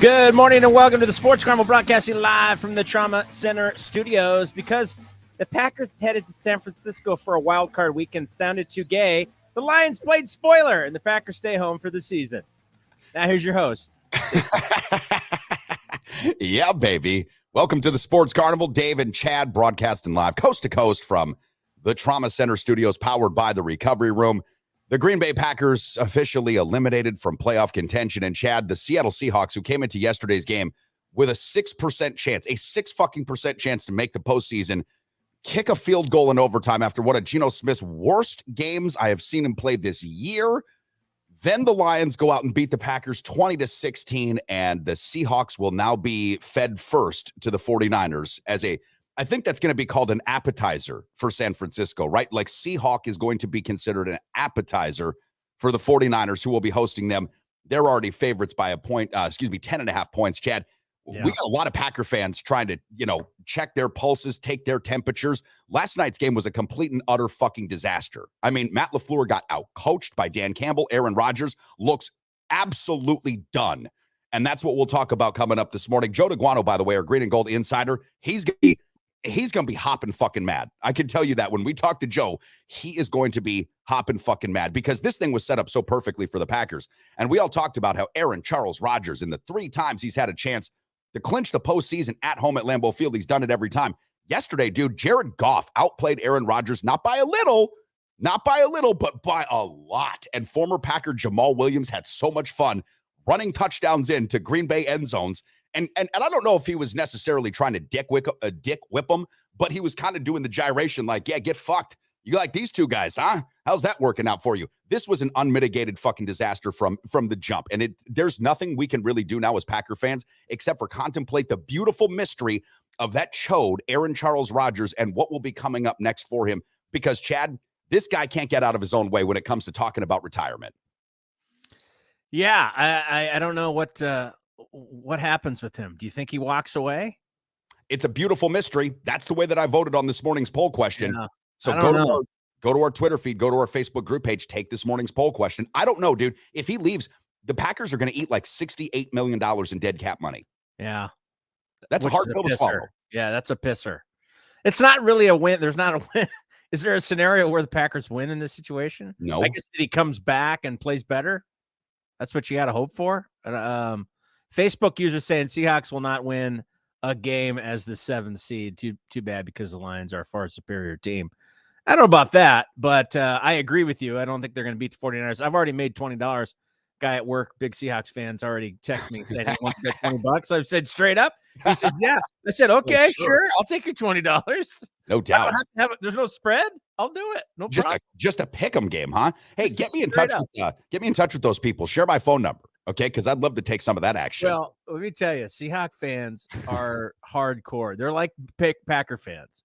Good morning and welcome to the Sports Carnival, broadcasting live from the Trauma Center studios. Because the Packers headed to San Francisco for a wild card weekend sounded too gay, the Lions played spoiler and the Packers stay home for the season. Now here's your host. Yeah, baby. Welcome to the Sports Carnival. Dave and Chad broadcasting live coast to coast from the Trauma Center studios, powered by the Recovery Room. The Green Bay Packers officially eliminated from playoff contention. And Chad, the Seattle Seahawks, who came into yesterday's game with a 6% chance, a 6% chance to make the postseason, kick a field goal in overtime after one of Geno Smith's worst games I have seen him play this year. Then the Lions go out and beat the Packers 20-16, and the Seahawks will now be fed first to the 49ers as I think that's going to be called an appetizer for San Francisco, right? Like Seahawk is going to be considered an appetizer for the 49ers, who will be hosting them. They're already favorites by 10.5 points. Chad, We got a lot of Packer fans trying to, check their pulses, take their temperatures. Last night's game was a complete and utter fucking disaster. I mean, Matt LaFleur got out-coached by Dan Campbell. Aaron Rodgers looks absolutely done. And that's what we'll talk about coming up this morning. Joe Daguanno, by the way, our Green and Gold insider, he's going to be hopping fucking mad. I can tell you that when we talk to Joe, he is going to be hopping fucking mad because this thing was set up so perfectly for the Packers. And we all talked about how Aaron Charles Rodgers, in the 3 times he's had a chance to clinch the postseason at home at Lambeau Field, he's done it every time. Yesterday, dude, Jared Goff outplayed Aaron Rodgers, not by a little, but by a lot. And former Packer Jamal Williams had so much fun running touchdowns into Green Bay end zones. And I don't know if he was necessarily trying to dick whip him, but he was kind of doing the gyration like, yeah, get fucked. You like these two guys, huh? How's that working out for you? This was an unmitigated fucking disaster from the jump. And there's nothing we can really do now as Packer fans except for contemplate the beautiful mystery of that chode, Aaron Charles Rodgers, and what will be coming up next for him. Because, Chad, this guy can't get out of his own way when it comes to talking about retirement. Yeah, I don't know what happens with him. Do you think he walks away? It's a beautiful mystery. That's the way that I voted on this morning's poll question. Yeah, so go to our Twitter feed, go to our Facebook group page, take this morning's poll question. I don't know, dude. If he leaves, the Packers are going to eat like $68 million in dead cap money. Yeah. That's a hard pill to swallow. Yeah, that's a pisser. It's not really a win. There's not a win. Is there a scenario where the Packers win in this situation? No. I guess that he comes back and plays better. That's what you got to hope for. Facebook users saying Seahawks will not win a game as the 7th seed. Too bad, because the Lions are a far superior team. I don't know about that, but I agree with you. I don't think they're going to beat the 49ers. I've already made $20. Guy at work, big Seahawks fans, already texted me and said he wants to bet $20. I've said straight up. He says, yeah. I said, okay, sure. I'll take your $20. No doubt. There's no spread. I'll do it. No problem. Just a pick 'em game, huh? Hey, get me in touch with those people. Share my phone number, okay? Because I'd love to take some of that action. Well, let me tell you, Seahawks fans are hardcore. They're like Packer fans.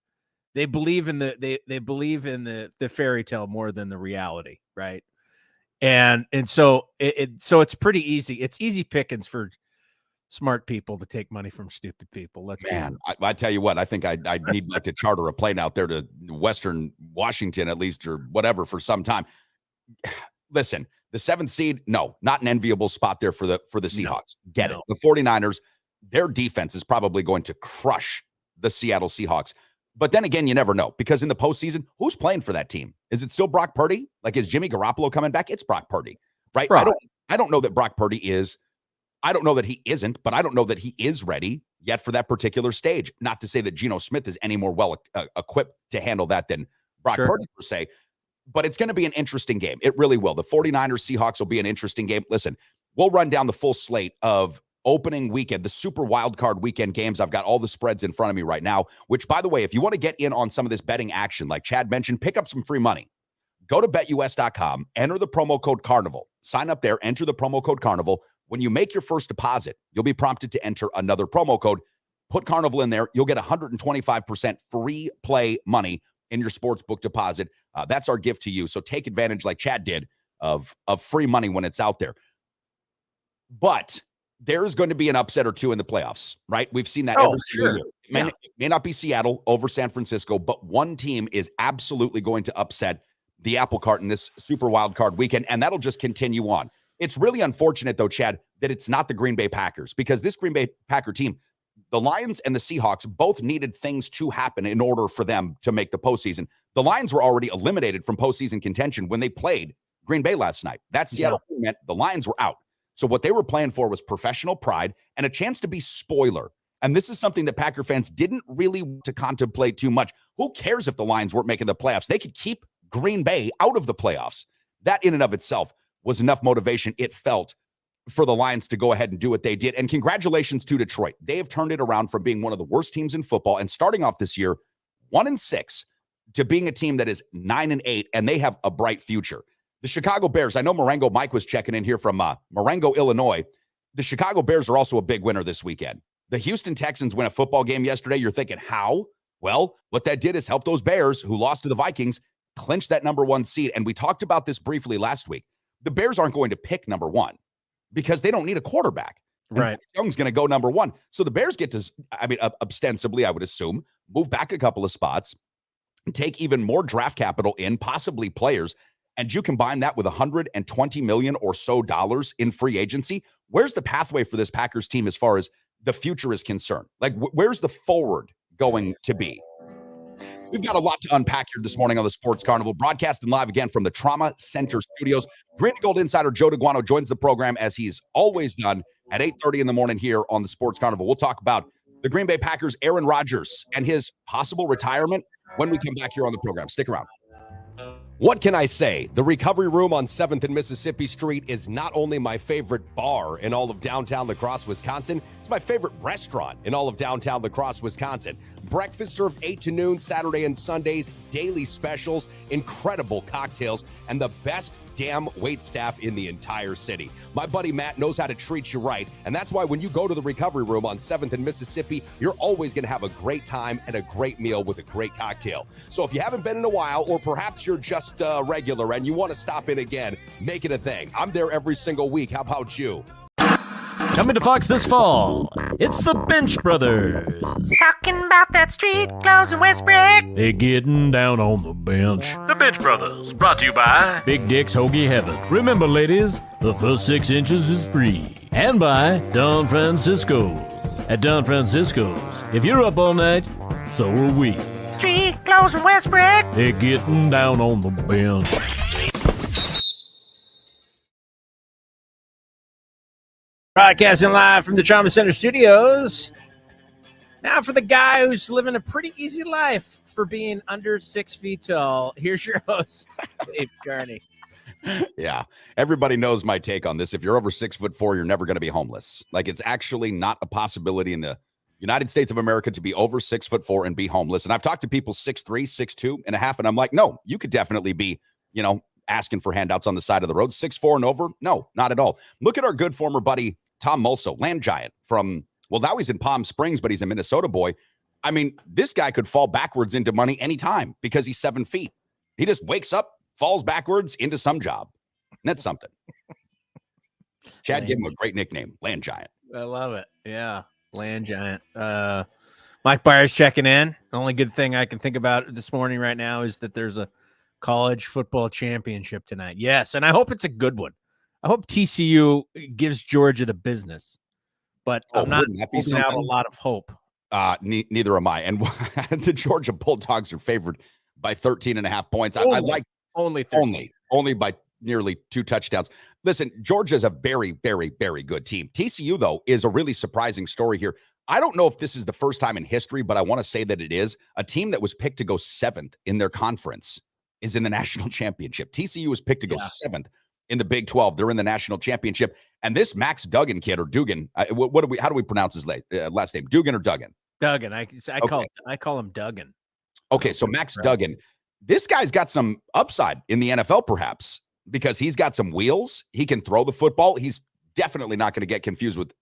They believe in the fairy tale more than the reality, right? And so it's pretty easy. It's easy pickings for smart people to take money from stupid people. I tell you what, I think I need to charter a plane out there to Western Washington at least, or whatever, for some time. Listen, the 7th seed, no, not an enviable spot there for the Seahawks. Get it. The 49ers, their defense is probably going to crush the Seattle Seahawks. But then again, you never know, because in the postseason, who's playing for that team? Is it still Brock Purdy? Like, is Jimmy Garoppolo coming back? It's Brock Purdy, right? I don't know that Brock Purdy is. I don't know that he isn't, but I don't know that he is ready yet for that particular stage. Not to say that Geno Smith is any more well equipped to handle that than Brock Purdy per se, but it's going to be an interesting game. It really will. The 49ers Seahawks will be an interesting game. Listen, we'll run down the full slate of opening weekend, the super wild card weekend games. I've got all the spreads in front of me right now, which, by the way, if you want to get in on some of this betting action, like Chad mentioned, pick up some free money. Go to betus.com, enter the promo code Carnival, sign up there, enter the promo code Carnival. When you make your first deposit, you'll be prompted to enter another promo code. Put Carnival in there. You'll get 125% free play money in your sportsbook deposit. That's our gift to you. So take advantage, like Chad did, of free money when it's out there. But there's going to be an upset or two in the playoffs, right? We've seen that every single year. It may not be Seattle over San Francisco, but one team is absolutely going to upset the apple cart in this super wild card weekend, and that'll just continue on. It's really unfortunate, though, Chad. that it's not the Green Bay Packers, because this Green Bay Packer team, the Lions and the Seahawks both needed things to happen in order for them to make the postseason. The Lions were already eliminated from postseason contention when they played Green Bay last night. That Seattle team meant the Lions were out. So what they were playing for was professional pride and a chance to be spoiler. And this is something that Packer fans didn't really want to contemplate too much. Who cares if the Lions weren't making the playoffs? They could keep Green Bay out of the playoffs. That in and of itself was enough motivation, it felt, for the Lions to go ahead and do what they did. And congratulations to Detroit. They have turned it around from being one of the worst teams in football and starting off this year 1-6 to being a team that is 9-8, and they have a bright future. The Chicago Bears, I know Marengo Mike was checking in here from Marengo, Illinois. The Chicago Bears are also a big winner this weekend. The Houston Texans win a football game yesterday. You're thinking, how? Well, what that did is help those Bears, who lost to the Vikings, clinch that number 1 seed. And we talked about this briefly last week. The Bears aren't going to pick number 1 because they don't need a quarterback. Right. And Young's going to go number 1. So the Bears get to, ostensibly, I would assume, move back a couple of spots, take even more draft capital in, possibly players, and you combine that with $120 million or so in free agency. Where's the pathway for this Packers team as far as the future is concerned? Like, where's the forward going to be? We've got a lot to unpack here this morning on the Sports Carnival, broadcasting live again from the Trauma Center Studios. Green and Gold insider Joe Daguanno joins the program, as he's always done, at 8:30 in the morning here on the Sports Carnival. We'll talk about the Green Bay Packers' Aaron Rodgers and his possible retirement when we come back here on the program. Stick around. What can I say? The Recovery Room on 7th and Mississippi Street is not only my favorite bar in all of downtown La Crosse, Wisconsin, it's my favorite restaurant in all of downtown La Crosse, Wisconsin. Breakfast served 8 to noon, Saturday and Sundays, daily specials, incredible cocktails, and the best damn wait staff in the entire city. My buddy Matt knows how to treat you right, and that's why when you go to the Recovery Room on 7th and Mississippi, you're always going to have a great time and a great meal with a great cocktail. So if you haven't been in a while, or perhaps you're just regular and you want to stop in again, make it a thing. I'm there every single week. How about you? Coming to Fox this fall, it's the Bench Brothers. Talking about that street clothes and West Brick. They're getting down on the bench. The Bench Brothers, brought to you by Big Dick's Hoagie Heaven. Remember, ladies, the first 6 inches is free. And by Don Francisco's. At Don Francisco's, if you're up all night, so are we. Street clothes and West Brick. They're getting down on the bench. Broadcasting live from the Trauma Center Studios. Now for the guy who's living a pretty easy life for being under 6 feet tall. Here's your host, Dave Carney. Yeah, everybody knows my take on this. If you're over 6'4", you're never going to be homeless. Like, it's actually not a possibility in the United States of America to be over 6'4" and be homeless. And I've talked to people 6'3", 6'2" and a half, and I'm like, no, you could definitely be, asking for handouts on the side of the road. 6'4" and over? No, not at all. Look at our good former buddy, Tom Mulso, land giant from, well, now he's in Palm Springs, but he's a Minnesota boy. I mean, this guy could fall backwards into money anytime because he's 7 feet. He just wakes up, falls backwards into some job. That's something. Chad gave him a great nickname, land giant. I love it. Yeah, land giant. Mike Byers checking in. The only good thing I can think about this morning right now is that there's a college football championship tonight. Yes, and I hope it's a good one. I hope TCU gives Georgia the business, but I'm not holding out a lot of hope. Neither am I. And the Georgia Bulldogs are favored by 13.5 points. I like only by nearly 2 touchdowns. Listen, Georgia is a very, very, very good team. TCU, though, is a really surprising story here. I don't know if this is the first time in history, but I want to say that it is. A team that was picked to go 7th in their conference is in the national championship. TCU was picked to go 7th in the Big 12. They're in the national championship. And this Max Duggan kid, or Dugan, how do we pronounce his last name? Dugan or Duggan? Duggan. I call him Duggan. Okay, so Max Duggan. This guy's got some upside in the NFL, perhaps, because he's got some wheels. He can throw the football. He's definitely not going to get confused with,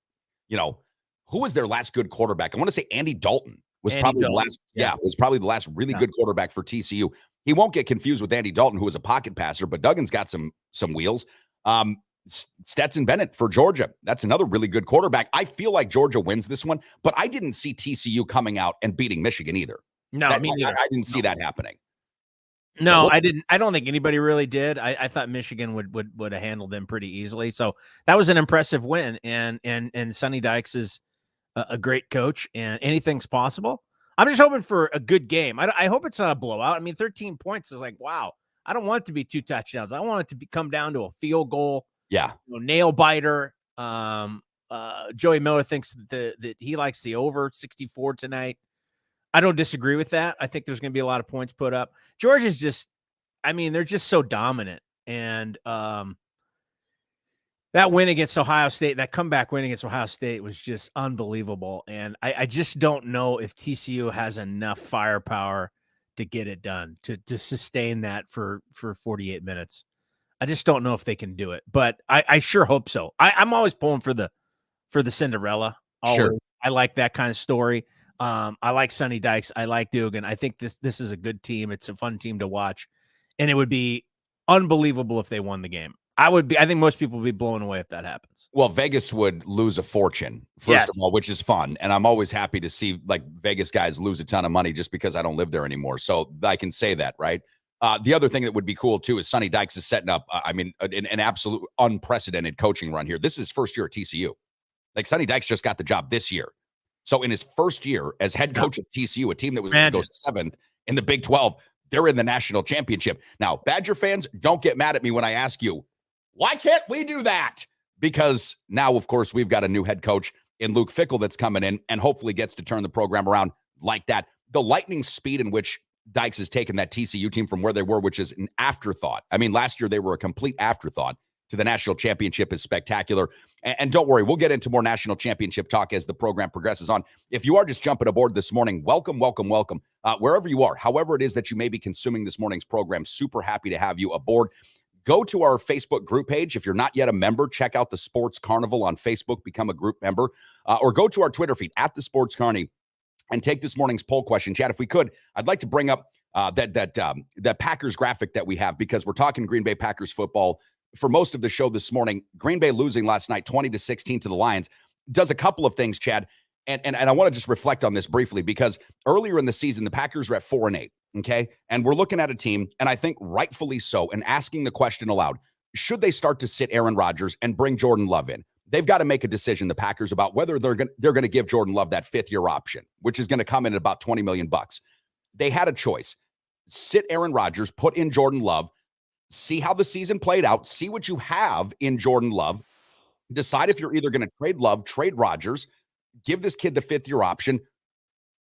who was their last good quarterback? I want to say Andy Dalton was probably the last. Yeah, was probably the last really good quarterback for TCU. He won't get confused with Andy Dalton, who was a pocket passer, but Duggan's got some wheels. Stetson Bennett for Georgia. That's another really good quarterback. I feel like Georgia wins this one, but I didn't see TCU coming out and beating Michigan either. No, I didn't see that happening. No, I didn't. I don't think anybody really did. I thought Michigan would have handled them pretty easily. So that was an impressive win. And Sonny Dykes is a great coach, and anything's possible. I'm just hoping for a good game. I hope it's not a blowout. I mean, 13 points is like, wow. I don't want it to be 2 touchdowns. I want it to come down to a field goal. Yeah. Nail biter. Joey Miller thinks that he likes the over 64 tonight. I don't disagree with that. I think there's going to be a lot of points put up. Georgia's just, I mean, they're just so dominant. And that win against Ohio State, that comeback win against Ohio State was just unbelievable. And I just don't know if TCU has enough firepower to get it done, to sustain that for 48 minutes. I just don't know if they can do it, but I sure hope so. I'm always pulling for the Cinderella. Always. Sure. I like that kind of story. I like Sonny Dykes. I like Dugan. I think this is a good team. It's a fun team to watch, and it would be unbelievable if they won the game. I think most people would be blown away if that happens. Well, Vegas would lose a fortune, first of all, which is fun. And I'm always happy to see like Vegas guys lose a ton of money just because I don't live there anymore. So I can say that, right? The other thing that would be cool too is Sonny Dykes is setting up, an absolute unprecedented coaching run here. This is his first year at TCU. Like Sonny Dykes just got the job this year. So in his first year as head coach of TCU, a team that was going to go 7th in the Big 12, they're in the national championship. Now, Badger fans, don't get mad at me when I ask you, why can't we do that? Because now, of course, we've got a new head coach in Luke Fickell that's coming in and hopefully gets to turn the program around like that. The lightning speed in which Dykes has taken that TCU team from where they were, which is an afterthought. I mean, last year they were a complete afterthought to the national championship, is spectacular. And don't worry, we'll get into more national championship talk as the program progresses on. If you are just jumping aboard this morning, welcome. Wherever you are, however it is that you may be consuming this morning's program, super happy to have you aboard. Go to our Facebook group page. If you're not yet a member, check out the Sports Carnival on Facebook, become a group member, or go to our Twitter feed at the Sports Carney and take this morning's poll question. Chad, if we could, I'd like to bring up that Packers graphic that we have, because we're talking Green Bay Packers football for most of the show this morning. Green Bay losing last night 20-16 to the Lions does a couple of things, Chad. And I want to just reflect on this briefly, because earlier in the season, the Packers were at 4-8. Okay. And we're looking at a team, and I think rightfully so, and asking the question aloud, should they start to sit Aaron Rodgers and bring Jordan Love in? They've got to make a decision, the Packers, about whether they're going to give Jordan Love that 5th-year option, which is going to come in at about $20 million. They had a choice. Sit Aaron Rodgers, put in Jordan Love, see how the season played out, see what you have in Jordan Love, decide if you're either going to trade Love, trade Rodgers, give this kid the 5th-year option.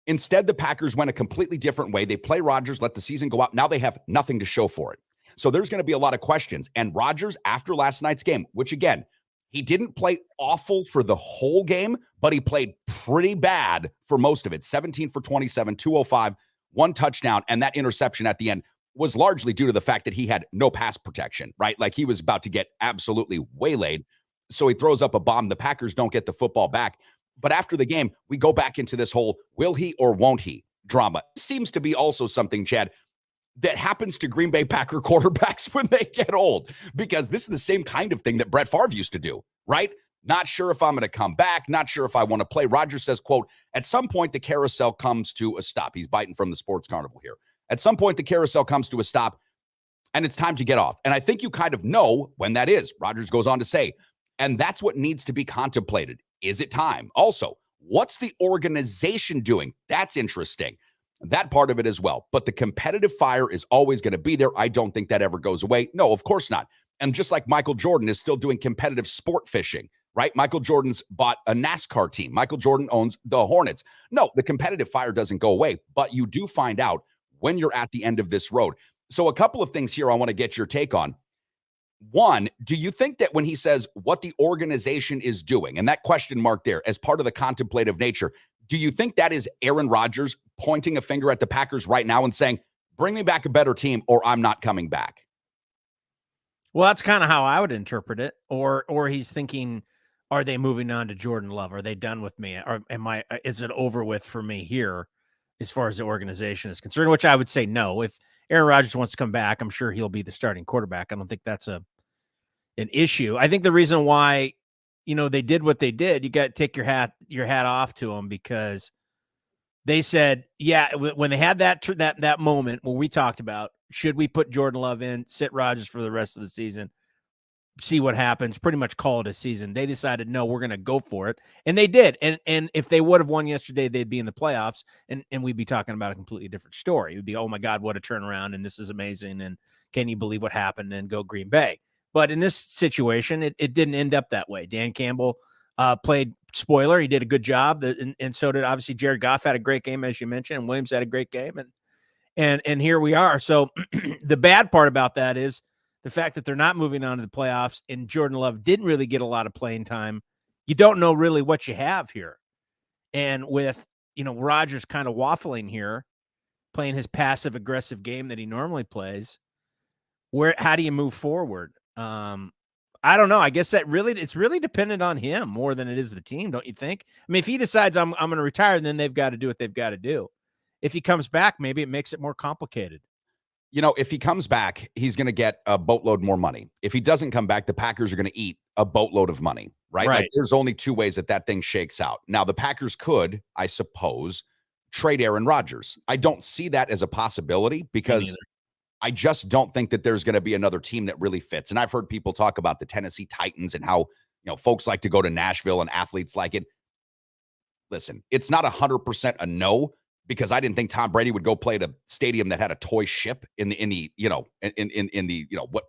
Instead, the Packers went a completely different way. They play Rodgers, let the season go out. Now they have nothing to show for it. So there's going to be a lot of questions. And Rodgers, after last night's game, which again, he didn't play awful for the whole game, but he played pretty bad for most of it. 17 for 27, 205, 1 touchdown. And that interception at the end was largely due to the fact that he had no pass protection, right? Like he was about to get absolutely waylaid. So he throws up a bomb. The Packers don't get the football back. But after the game, we go back into this whole will he or won't he drama. It seems to be also something, Chad, that happens to Green Bay Packer quarterbacks when they get old, because this is the same kind of thing that Brett Favre used to do, right? Not sure if I'm going to come back, not sure if I want to play. Rodgers says, quote, at some point the carousel comes to a stop. He's biting from the Sports Carnival here. At some point the carousel comes to a stop and it's time to get off. And I think you kind of know when that is. Rodgers goes on to say, and that's what needs to be contemplated. Is it time? Also, what's the organization doing? That's interesting. That part of it as well. But the competitive fire is always going to be there. I don't think that ever goes away. No, of course not. And just like Michael Jordan is still doing competitive sport fishing, right? Michael Jordan's bought a NASCAR team. Michael Jordan owns the Hornets. No, the competitive fire doesn't go away, but you do find out when you're at the end of this road. So a couple of things here I want to get your take on. One, do you think that when he says what the organization is doing, and that question mark there as part of the contemplative nature, do you think that is Aaron Rodgers pointing a finger at the Packers right now and saying, bring me back a better team or I'm not coming back? Well, that's kind of how I would interpret it. Or he's thinking, are they moving on to Jordan Love? Are they done with me? Or is it over with for me here as far as the organization is concerned? Which I would say no. If Aaron Rodgers wants to come back, I'm sure he'll be the starting quarterback. I don't think that's an issue. I think the reason why, they did what they did, you got to take your hat off to them, because they said, yeah, when they had that moment where we talked about, should we put Jordan Love in, sit Rodgers for the rest of the season, see what happens, pretty much call it a season? They decided, no, we're going to go for it. And they did. And if they would have won yesterday, they'd be in the playoffs, and we'd be talking about a completely different story. It would be, oh my God, what a turnaround, and this is amazing, and can you believe what happened, and go Green Bay. But in this situation, it didn't end up that way. Dan Campbell played spoiler. He did a good job. And so did obviously Jared Goff. Had a great game, as you mentioned, and Williams had a great game. And here we are. So the bad part about that is the fact that they're not moving on to the playoffs, and Jordan Love didn't really get a lot of playing time. You don't know really what you have here. And with, Rodgers kind of waffling here, playing his passive aggressive game that he normally plays, how do you move forward? I don't know. I guess it's really dependent on him more than it is the team, don't you think? I mean, if he decides I'm going to retire, then they've got to do what they've got to do. If he comes back, maybe it makes it more complicated. If he comes back, he's going to get a boatload more money. If he doesn't come back, the Packers are going to eat a boatload of money, right? Right. Like, there's only two ways that thing shakes out. Now, the Packers could, I suppose, trade Aaron Rodgers. I don't see that as a possibility because I just don't think that there's going to be another team that really fits. And I've heard people talk about the Tennessee Titans and how, folks like to go to Nashville and athletes like it. Listen, it's not 100% a no, because I didn't think Tom Brady would go play at a stadium that had a toy ship in the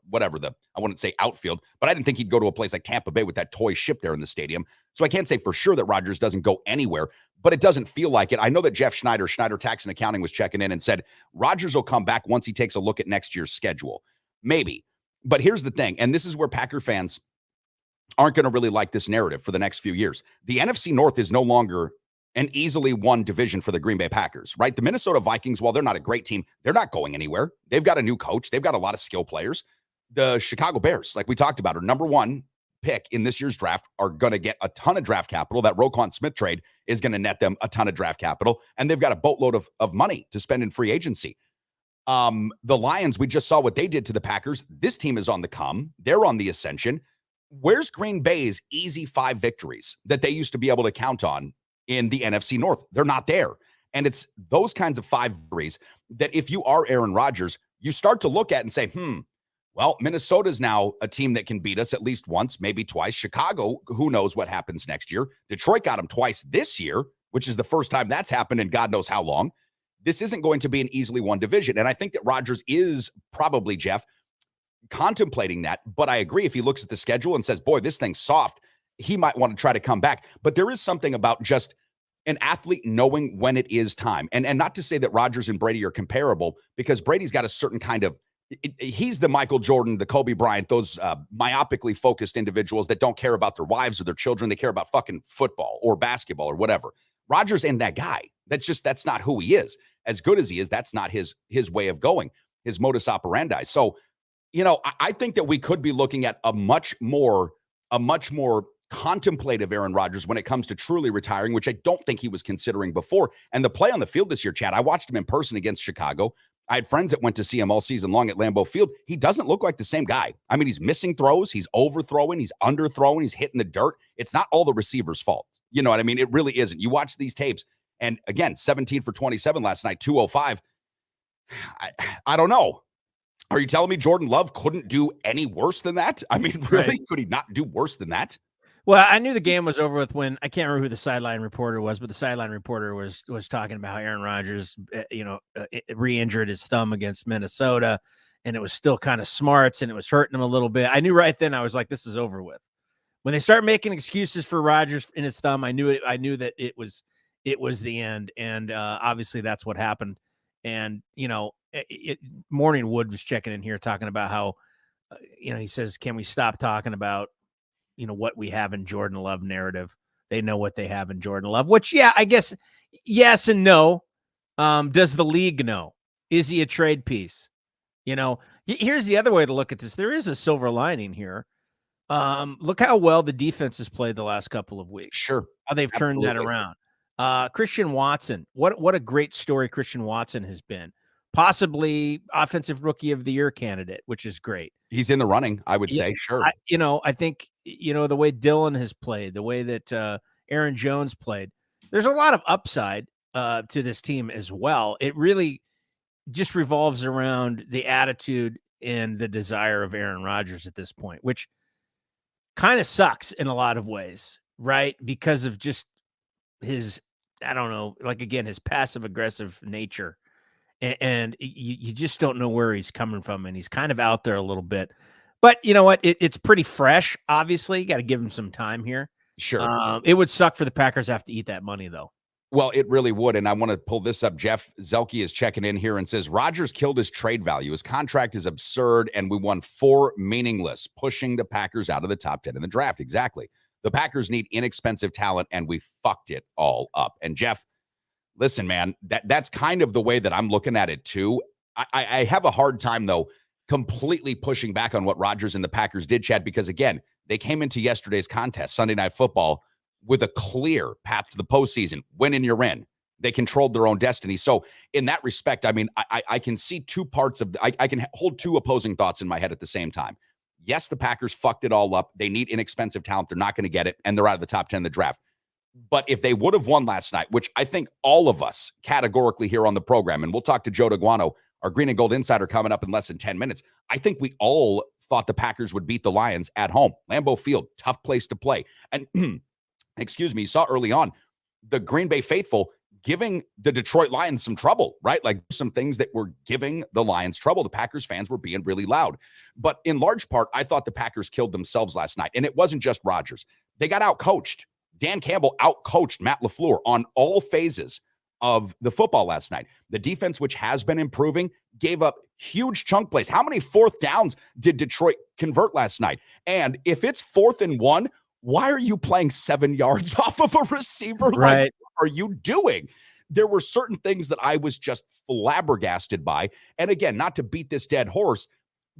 whatever I wouldn't say outfield, but I didn't think he'd go to a place like Tampa Bay with that toy ship there in the stadium. So I can't say for sure that Rodgers doesn't go anywhere, but it doesn't feel like it. I know that Jeff Schneider Tax and Accounting, was checking in and said Rodgers will come back once he takes a look at next year's schedule. Maybe. But here's the thing, and this is where Packer fans aren't going to really like this narrative for the next few years. The NFC North is no longer an easily won division for the Green Bay Packers, right? The Minnesota Vikings, while they're not a great team, they're not going anywhere. They've got a new coach. They've got a lot of skill players. The Chicago Bears, like we talked about, are number one pick in this year's draft, are going to get a ton of draft capital. That Roquan Smith trade is going to net them a ton of draft capital, and they've got a boatload of money to spend in free agency. The Lions, we just saw what they did to the Packers. This team is on the come. They're on the ascension. Where's Green Bay's easy 5 victories that they used to be able to count on in the NFC North? They're not there. And it's those kinds of 5 victories that if you are Aaron Rodgers, you start to look at and say, well, Minnesota's now a team that can beat us at least once, maybe twice. Chicago, who knows what happens next year? Detroit got them twice this year, which is the first time that's happened in God knows how long. This isn't going to be an easily won division. And I think that Rodgers is probably, Jeff, contemplating that. But I agree, if he looks at the schedule and says, boy, this thing's soft, he might want to try to come back. But there is something about just an athlete knowing when it is time. And not to say that Rodgers and Brady are comparable, because Brady's got a certain kind of, he's the Michael Jordan, the Kobe Bryant, those myopically focused individuals that don't care about their wives or their children. They care about fucking football or basketball or whatever. Rodgers ain't that guy. That's not who he is. As good as he is, that's not his way of going, his modus operandi. So, I think that we could be looking at a much more contemplative Aaron Rodgers when it comes to truly retiring, which I don't think he was considering before. And the play on the field this year, Chad, I watched him in person against Chicago. I had friends that went to see him all season long at Lambeau Field. He doesn't look like the same guy. I mean, he's missing throws, he's overthrowing, he's underthrowing, he's hitting the dirt. It's not all the receiver's fault. You know what I mean? It really isn't. You watch these tapes, and again, 17 for 27 last night, 205. I don't know. Are you telling me Jordan Love couldn't do any worse than that? I mean, really? Right. Could he not do worse than that? Well, I knew the game was over with when, I can't remember who the sideline reporter was, but the sideline reporter was talking about how Aaron Rodgers, re-injured his thumb against Minnesota, and it was still kind of smarts, and it was hurting him a little bit. I knew right then, I was like, this is over with. When they start making excuses for Rodgers in his thumb, I knew that it was the end, and obviously that's what happened. And Morning Wood was checking in here talking about how, he says, can we stop talking about what we have in Jordan Love narrative? They know what they have in Jordan Love, which, yeah, I guess yes and no. Does the league know? Is he a trade piece? Here's the other way to look at this. There is a silver lining here. Look how well the defense has played the last couple of weeks. Sure. How they've turned that around. Christian Watson, what a great story Christian Watson has been. Possibly offensive rookie of the year candidate, which is great. He's in the running, I would say. Sure. I think, the way Dylan has played, the way that Aaron Jones played, there's a lot of upside to this team as well. It really, just revolves around the attitude and the desire of Aaron Rodgers at this point, which kind of sucks in a lot of ways, right? Because of just his, I don't know, like again, his passive aggressive nature. And you just don't know where he's coming from. And he's kind of out there a little bit. But you know what? It's pretty fresh, obviously. You got to give him some time here. Sure. It would suck for the Packers to have to eat that money, though. Well, it really would. And I want to pull this up. Jeff Zelke is checking in here and says, Rodgers killed his trade value. His contract is absurd, and we won 4 meaningless, pushing the Packers out of the top 10 in the draft. Exactly. The Packers need inexpensive talent, and we fucked it all up. And Jeff, listen, man, that's kind of the way that I'm looking at it, too. I have a hard time, though, completely pushing back on what Rodgers and the Packers did, Chad, because, again, they came into yesterday's contest, Sunday Night Football, with a clear path to the postseason. Win and you're in. They controlled their own destiny. So in that respect, I mean, I can see two parts of, I can hold two opposing thoughts in my head at the same time. Yes, the Packers fucked it all up. They need inexpensive talent. They're not going to get it, and they're out of the top 10 in the draft. But if they would have won last night, which I think all of us categorically here on the program, and we'll talk to Joe Daguanno, our Green and Gold Insider, coming up in less than 10 minutes. I think we all thought the Packers would beat the Lions at home. Lambeau Field, tough place to play. And excuse me, you saw early on the Green Bay faithful giving the Detroit Lions some trouble, right? Like some things that were giving the Lions trouble. The Packers fans were being really loud. But in large part, I thought the Packers killed themselves last night. And it wasn't just Rodgers. They got out-coached. Dan Campbell out-coached Matt LaFleur on all phases of the football last night. The defense, which has been improving, gave up huge chunk plays. How many fourth downs did Detroit convert last night? And if it's 4th and 1, why are you playing 7 yards off of a receiver? Right. Like, what are you doing? There were certain things that I was just flabbergasted by. And again, not to beat this dead horse,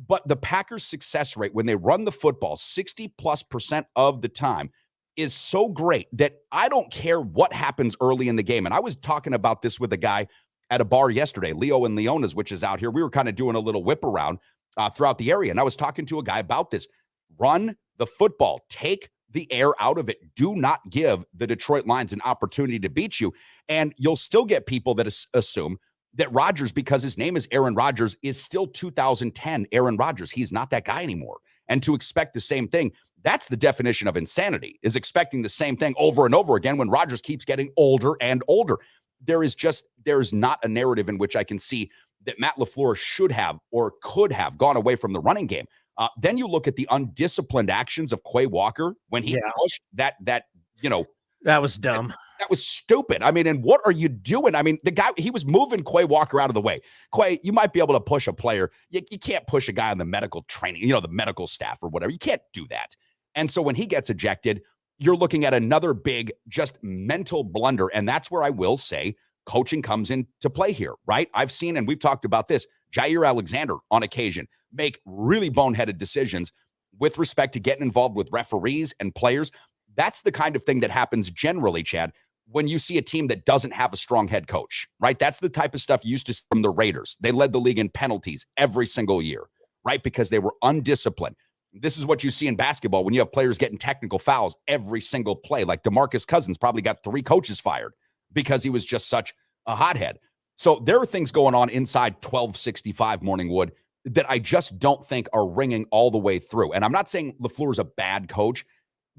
but the Packers' success rate when they run the football 60+% of the time is so great that I don't care what happens early in the game. And I was talking about this with a guy at a bar yesterday, Leo and Leona's, which is out here. We were kind of doing a little whip around throughout the area. And I was talking to a guy about this. Run the football. Take the air out of it. Do not give the Detroit Lions an opportunity to beat you. And you'll still get people that assume that Rodgers, because his name is Aaron Rodgers, is still 2010 Aaron Rodgers. He's not that guy anymore. And to expect the same thing, that's the definition of insanity, is expecting the same thing over and over again when Rodgers keeps getting older and older. There is not a narrative in which I can see that Matt LaFleur should have or could have gone away from the running game. Then you look at the undisciplined actions of Quay Walker when he pushed that that was dumb. That was stupid. I mean, and what are you doing? I mean, the guy, he was moving Quay Walker out of the way. Quay, you might be able to push a player. You can't push a guy on the medical training, the medical staff or whatever. You can't do that. And so when he gets ejected, you're looking at another big, just mental blunder. And that's where I will say coaching comes into play here, right? I've seen, and we've talked about this, Jair Alexander on occasion make really boneheaded decisions with respect to getting involved with referees and players. That's the kind of thing that happens generally, Chad, when you see a team that doesn't have a strong head coach, right? That's the type of stuff you used to see from the Raiders. They led the league in penalties every single year, right? Because they were undisciplined. This is what you see in basketball when you have players getting technical fouls every single play. Like DeMarcus Cousins probably got 3 coaches fired because he was just such a hothead. So there are things going on inside 1265 Morningwood that I just don't think are ringing all the way through. And I'm not saying LaFleur's a bad coach,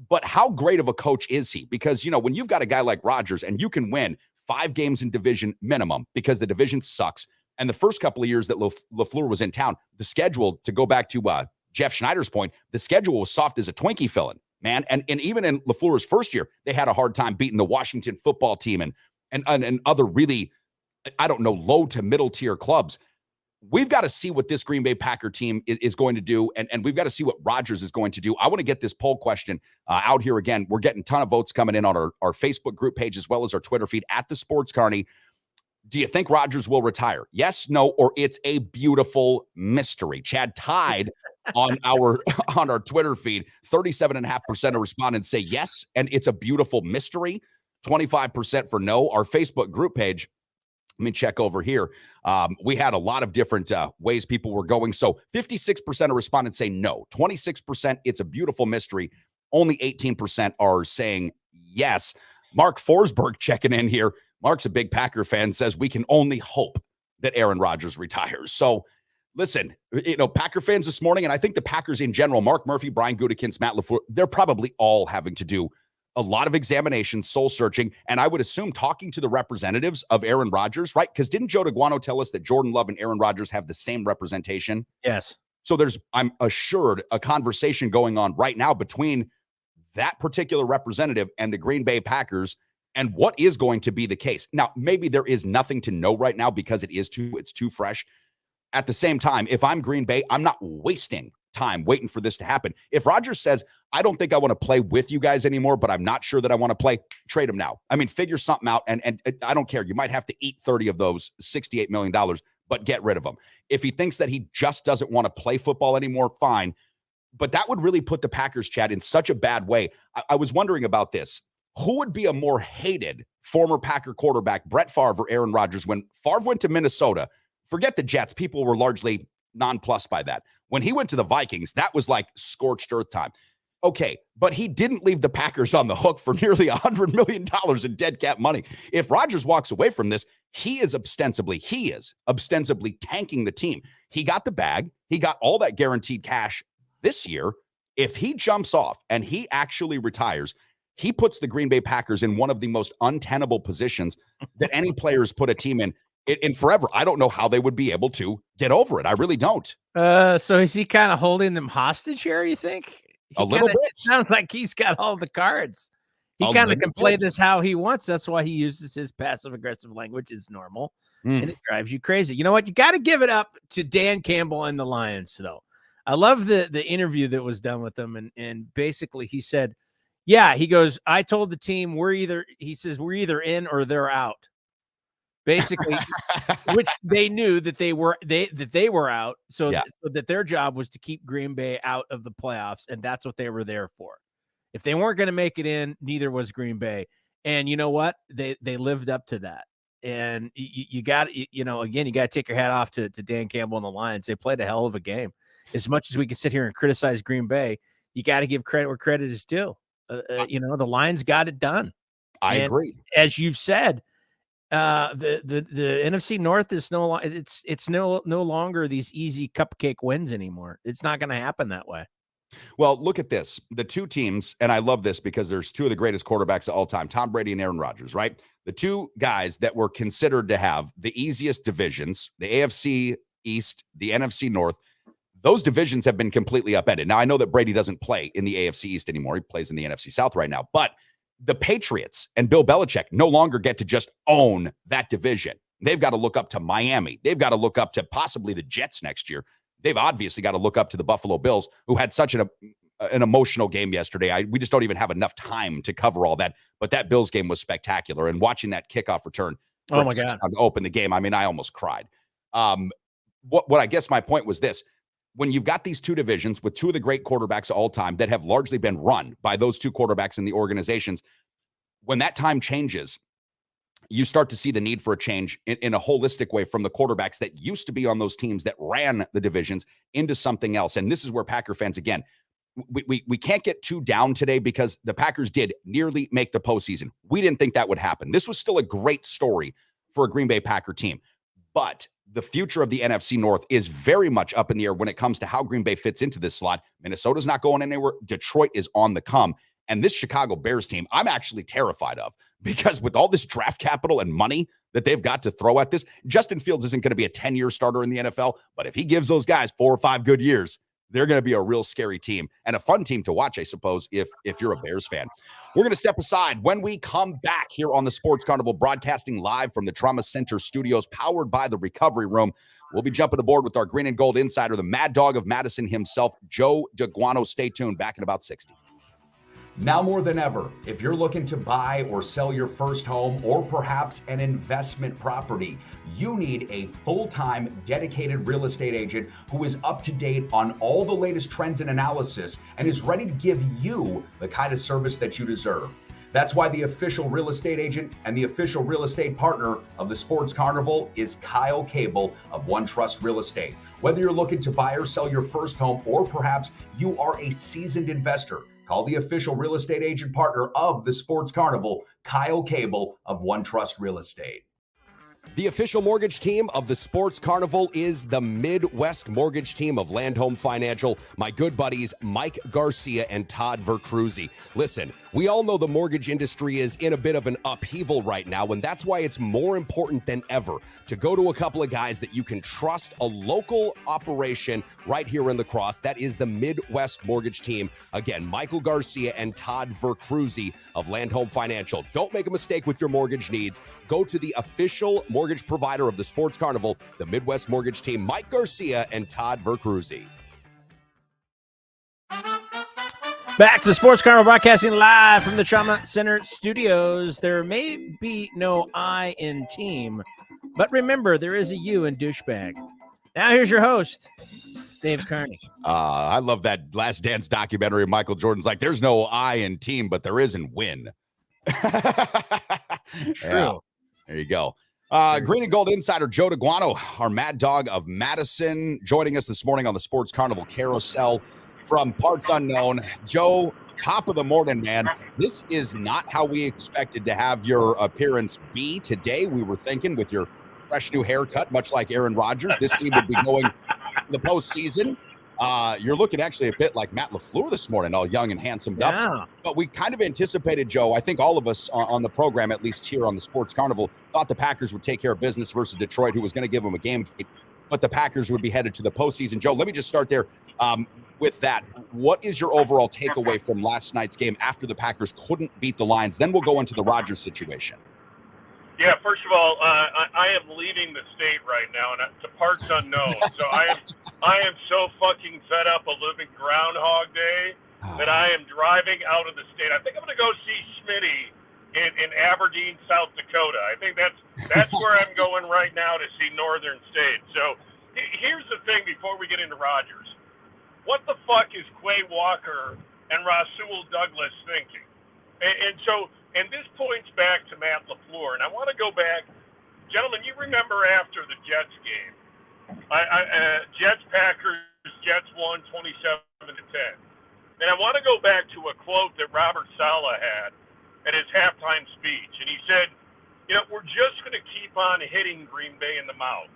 but how great of a coach is he? Because, when you've got a guy like Rodgers and you can win 5 games in division minimum because the division sucks. And the first couple of years that LaFleur was in town, the schedule, to go back to Jeff Schneider's point, the schedule was soft as a Twinkie filling, man. And even in LaFleur's first year, they had a hard time beating the Washington football team and other really, I don't know, low to middle tier clubs. We've got to see what this Green Bay Packer team is going to do, and we've got to see what Rodgers is going to do. I want to get this poll question out here again. We're getting a ton of votes coming in on our Facebook group page as well as our Twitter feed at the Sports Carney. Do you think Rodgers will retire? Yes, no, or it's a beautiful mystery. Chad tied on our Twitter feed. 37.5% of respondents say yes, and it's a beautiful mystery. 25% for no. Our Facebook group page, let me check over here. We had a lot of different ways people were going. So 56% of respondents say no. 26%, it's a beautiful mystery. Only 18% are saying yes. Mark Forsberg checking in here. Mark's a big Packer fan, says we can only hope that Aaron Rodgers retires. So listen, Packer fans this morning, and I think the Packers in general, Mark Murphy, Brian Gutekunst, Matt LaFleur, they're probably all having to do a lot of examination, soul searching, and I would assume talking to the representatives of Aaron Rodgers, right? Because didn't Joe Daguanno tell us that Jordan Love and Aaron Rodgers have the same representation? Yes. So there's, I'm assured, a conversation going on right now between that particular representative and the Green Bay Packers and what is going to be the case. Now, maybe there is nothing to know right now because it's too fresh. At the same time, if I'm Green Bay, I'm not wasting time waiting for this to happen. If Rodgers says, I don't think I want to play with you guys anymore, but I'm not sure that I want to play, trade him now. I mean, figure something out, and I don't care. You might have to eat 30 of those $68 million, but get rid of him. If he thinks that he just doesn't want to play football anymore, fine. But that would really put the Packers, Chad, in such a bad way. I was wondering about this. Who would be a more hated former Packer quarterback, Brett Favre or Aaron Rodgers? When Favre went to Minnesota, forget the Jets, people were largely nonplussed by that. When he went to the Vikings, that was like scorched earth time. Okay, but he didn't leave the Packers on the hook for nearly $100 million in dead cap money. If Rodgers walks away from this, he is ostensibly tanking the team. He got the bag. He got all that guaranteed cash this year. If he jumps off and he actually retires, he puts the Green Bay Packers in one of the most untenable positions that any players put a team in forever. I don't know how they would be able to get over it. I really don't. So is he kind of holding them hostage here, you think? A little bit. It sounds like he's got all the cards. He kind of can play this how he wants. That's why he uses his passive-aggressive language is normal, and it drives you crazy. You know what? You got to give it up to Dan Campbell and the Lions, though. I love the interview that was done with him, and basically he said, yeah, he goes, I told the team we're either in or they're out. Basically, which they knew that they were out, so that their job was to keep Green Bay out of the playoffs, and that's what they were there for. If they weren't going to make it in, neither was Green Bay. And you know what? They lived up to that. And you got, again, you got to take your hat off to Dan Campbell and the Lions. They played a hell of a game. As much as we can sit here and criticize Green Bay, you got to give credit where credit is due. The Lions got it done. I agree. As you've said, the NFC North is no longer these easy cupcake wins anymore. It's not going to happen that way. Well, look at this. The two teams, and I love this because there's two of the greatest quarterbacks of all time, Tom Brady and Aaron Rodgers, right? The two guys that were considered to have the easiest divisions, the AFC East, the NFC North, those divisions have been completely upended. Now, I know that Brady doesn't play in the AFC East anymore. He plays in the NFC South right now. But the Patriots and Bill Belichick no longer get to just own that division. They've got to look up to Miami. They've got to look up to possibly the Jets next year. They've obviously got to look up to the Buffalo Bills, who had such an emotional game yesterday. We just don't even have enough time to cover all that. But that Bills game was spectacular. And watching that kickoff return oh my God, to open the game, I mean, I almost cried. What I guess my point was this. When you've got these two divisions with two of the great quarterbacks of all time that have largely been run by those two quarterbacks in the organizations, when that time changes, you start to see the need for a change in a holistic way from the quarterbacks that used to be on those teams that ran the divisions into something else. And this is where Packer fans, again, we can't get too down today because the Packers did nearly make the postseason. We didn't think that would happen. This was still a great story for a Green Bay Packer team. But the future of the NFC North is very much up in the air when it comes to how Green Bay fits into this slot. Minnesota's not going anywhere. Detroit is on the come. And this Chicago Bears team, I'm actually terrified of because with all this draft capital and money that they've got to throw at this, Justin Fields isn't going to be a 10-year starter in the NFL. But if he gives those guys 4 or 5 good years, they're going to be a real scary team and a fun team to watch, I suppose, if you're a Bears fan. We're going to step aside when we come back here on the Sports Carnival, broadcasting live from the Trauma Center studios, powered by the Recovery Room. We'll be jumping aboard with our green and gold insider, the Mad Dog of Madison himself, Joe Daguanno. Stay tuned. Back in about 60. Now more than ever, if you're looking to buy or sell your first home or perhaps an investment property, you need a full-time dedicated real estate agent who is up to date on all the latest trends and analysis and is ready to give you the kind of service that you deserve. That's why the official real estate agent and the official real estate partner of the Sports Carnival is Kyle Cable of One Trust Real Estate. Whether you're looking to buy or sell your first home or perhaps you are a seasoned investor, call the official real estate agent partner of the Sports Carnival, Kyle Cable of One Trust Real Estate. The official mortgage team of the Sports Carnival is the Midwest mortgage team of Land Home Financial, my good buddies Mike Garcia and Todd Vercruzzi. Listen, we all know the mortgage industry is in a bit of an upheaval right now, and that's why it's more important than ever to go to a couple of guys that you can trust, a local operation right here in La Crosse. That is the Midwest mortgage team. Again, Michael Garcia and Todd Vercruzzi of Land Home Financial. Don't make a mistake with your mortgage needs. Go to the official mortgage provider of the Sports Carnival, the Midwest mortgage team, Mike Garcia and Todd Vercruzzi. Back to the Sports Carnival, broadcasting live from the Trauma Center studios. There may be no I in team, but remember, there is a U in douchebag. Now here's your host, Dave Carney. I love that Last Dance documentary. Michael Jordan's like, there's no I in team, but there is in win. True. Yeah, there you go. Green and Gold insider Joe Daguanno, our Mad Dog of Madison, joining us this morning on the Sports Carnival Carousel from parts unknown. Joe, top of the morning, man. This is not how we expected to have your appearance be today. We were thinking with your fresh new haircut, much like Aaron Rodgers, this team would be going to the postseason. You're looking actually a bit like Matt LaFleur this morning, all young and handsome up. But we kind of anticipated, Joe, I think all of us on the program, at least here on the Sports Carnival, thought the Packers would take care of business versus Detroit, who was going to give them a game fight, but the Packers would be headed to the postseason. Joe, let me just start there with that. What is your overall takeaway from last night's game after the Packers couldn't beat the Lions? Then we'll go into the Rodgers situation. Yeah, first of all, I am leaving the state right now, and to parts unknown. So I am so fucking fed up of living Groundhog Day that I am driving out of the state. I think I'm going to go see Smitty in Aberdeen, South Dakota. I think that's where I'm going right now to see Northern States. So here's the thing before we get into Rodgers. What the fuck is Quay Walker and Rasul Douglas thinking? And this points back to Matt LaFleur. And I want to go back. Gentlemen, you remember after the Jets game, Jets-Packers, Jets won 27-10. And I want to go back to a quote that Robert Saleh had at his halftime speech. And he said, we're just going to keep on hitting Green Bay in the mouth.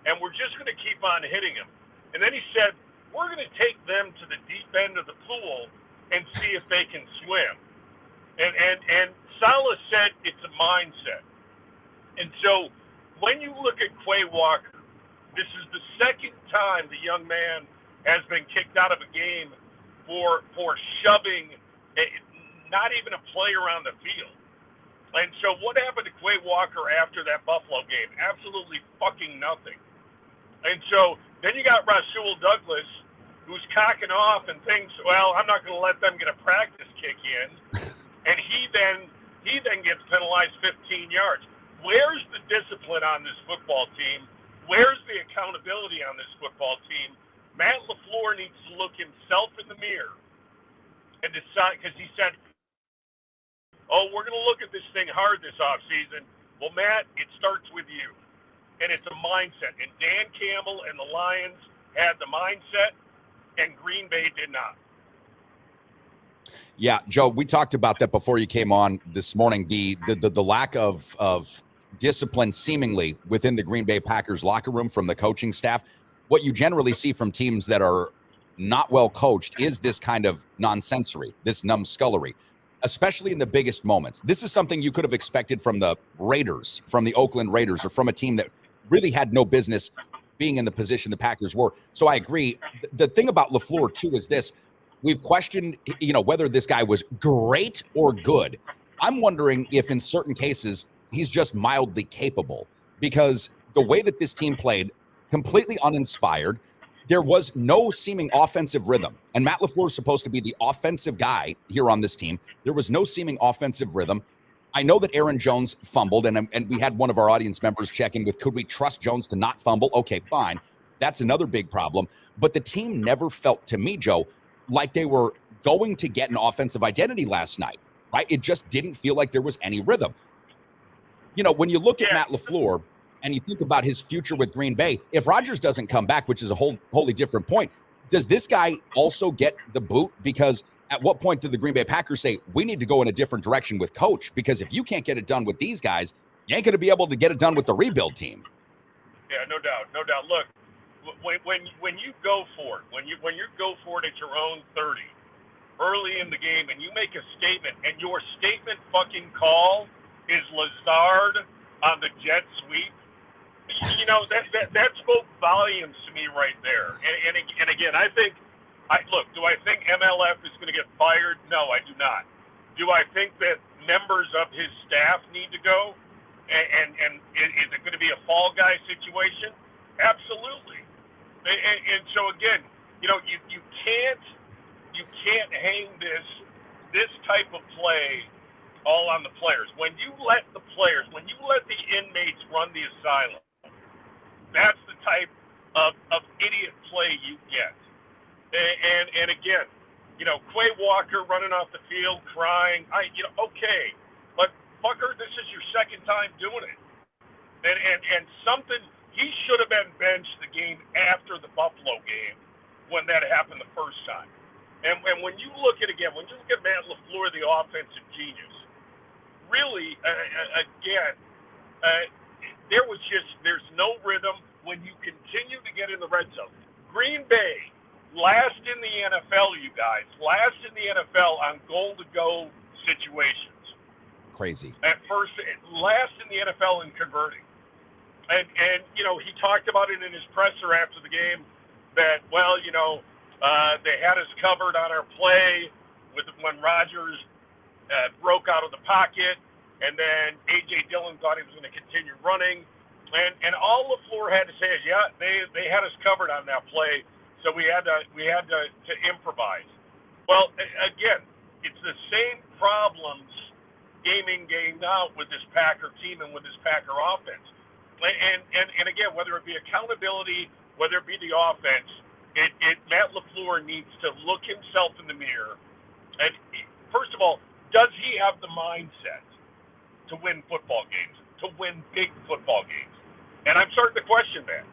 And we're just going to keep on hitting them. And then he said, we're going to take them to the deep end of the pool and see if they can swim. And Saleh said it's a mindset. And so when you look at Quay Walker, this is the second time the young man has been kicked out of a game for shoving not even a player on the field. And so what happened to Quay Walker after that Buffalo game? Absolutely fucking nothing. And so then you got Rasul Douglas, who's cocking off and thinks, well, I'm not going to let them get a practice kick in. And he then gets penalized 15 yards. Where's the discipline on this football team? Where's the accountability on this football team? Matt LaFleur needs to look himself in the mirror and decide, because he said, we're going to look at this thing hard this offseason. Well, Matt, it starts with you. And it's a mindset. And Dan Campbell and the Lions had the mindset, and Green Bay did not. Yeah, Joe, we talked about that before you came on this morning. The lack of discipline seemingly within the Green Bay Packers locker room from the coaching staff. What you generally see from teams that are not well coached is this kind of nonsensory, this numbskullery, especially in the biggest moments. This is something you could have expected from the Raiders, from the Oakland Raiders, or from a team that really had no business being in the position the Packers were. So I agree. The thing about LaFleur, too, is this. We've questioned, whether this guy was great or good. I'm wondering if in certain cases he's just mildly capable, because the way that this team played, completely uninspired, there was no seeming offensive rhythm. And Matt LaFleur is supposed to be the offensive guy here on this team. There was no seeming offensive rhythm. I know that Aaron Jones fumbled, and we had one of our audience members check in with, could we trust Jones to not fumble? Okay, fine. That's another big problem. But the team never felt, to me, Joe, like they were going to get an offensive identity last night, right? It just didn't feel like there was any rhythm. When you look at Matt LaFleur and you think about his future with Green Bay, if Rodgers doesn't come back, which is a wholly different point, does this guy also get the boot? Because at what point did the Green Bay Packers say, we need to go in a different direction with coach? Because if you can't get it done with these guys, You ain't going to be able to get it done with the rebuild team. Yeah, no doubt. Look, when you go for it, when you go for it at your own 30, early in the game, and you make a statement, and your statement fucking call is Lazard on the jet sweep, that spoke volumes to me right there. And again, do I think MLF is going to get fired? No, I do not. Do I think that members of his staff need to go? And is it going to be a fall guy situation? Absolutely. And so again, you can't hang this type of play all on the players. When you let the inmates run the asylum, that's the type of idiot play you get. And again, Quay Walker running off the field crying. Okay, but fucker, this is your second time doing it. And something, he should have been benched the game after the Buffalo game when that happened the first time. And when you look at Matt LaFleur, the offensive genius, really, there's no rhythm when you continue to get in the red zone. Green Bay, last in the NFL, you guys, last in the NFL on goal-to-go situations. Crazy. At first, last in the NFL in converting. And he talked about it in his presser after the game that, they had us covered on our play when Rodgers broke out of the pocket, and then A.J. Dillon thought he was going to continue running. And all LaFleur had to say is, yeah, they had us covered on that play, so we had to improvise. Well, again, it's the same problems game in, game out with this Packer team and with this Packer offense. And again, whether it be accountability, whether it be the offense, Matt LaFleur needs to look himself in the mirror. And first of all, does he have the mindset to win football games, to win big football games? And I'm starting to question that.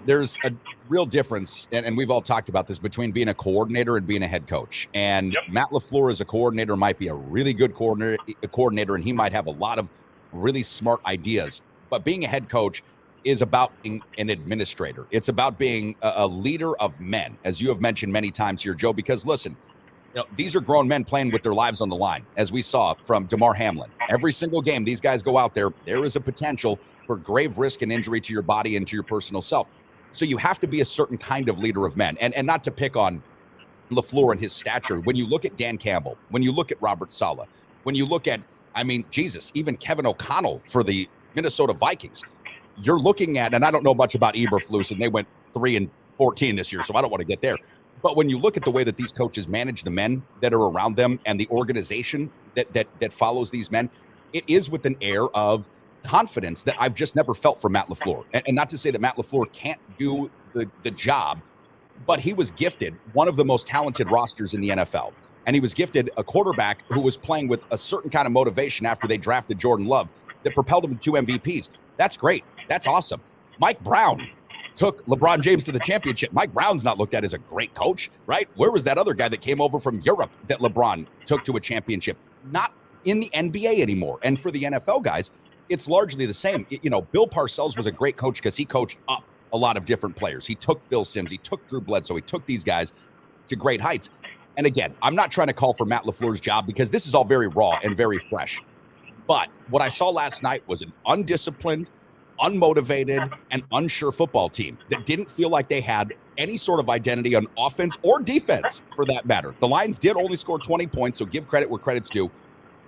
There's a real difference, and we've all talked about this, between being a coordinator and being a head coach. And yep. Matt LaFleur as a coordinator might be a really good coordinator, and he might have a lot of really smart ideas. But being a head coach is about being an administrator. It's about being a leader of men, as you have mentioned many times here, Joe, because listen, these are grown men playing with their lives on the line, as we saw from Damar Hamlin. Every single game, these guys go out there. There is a potential for grave risk and injury to your body and to your personal self. So you have to be a certain kind of leader of men. And not to pick on LaFleur and his stature. When you look at Dan Campbell, when you look at Robert Saleh, when you look at, even Kevin O'Connell for the Minnesota Vikings, you're looking at, and I don't know much about Eberflus, and they went 3-14 this year, so I don't want to get there. But when you look at the way that these coaches manage the men that are around them and the organization that follows these men, it is with an air of confidence that I've just never felt from Matt LaFleur. And not to say that Matt LaFleur can't do the job, but he was gifted one of the most talented rosters in the NFL. And he was gifted a quarterback who was playing with a certain kind of motivation after they drafted Jordan Love that propelled him to 2 MVPs. That's great. That's awesome. Mike Brown took LeBron James to the championship. Mike Brown's not looked at as a great coach, right? Where was that other guy that came over from Europe that LeBron took to a championship? Not in the NBA anymore. And for the NFL guys, it's largely the same. Bill Parcells was a great coach because he coached up a lot of different players. He took Phil Simms, he took Drew Bledsoe, he took these guys to great heights. And again, I'm not trying to call for Matt LaFleur's job because this is all very raw and very fresh. But what I saw last night was an undisciplined, unmotivated, and unsure football team that didn't feel like they had any sort of identity on offense or defense, for that matter. The Lions did only score 20 points, so give credit where credit's due,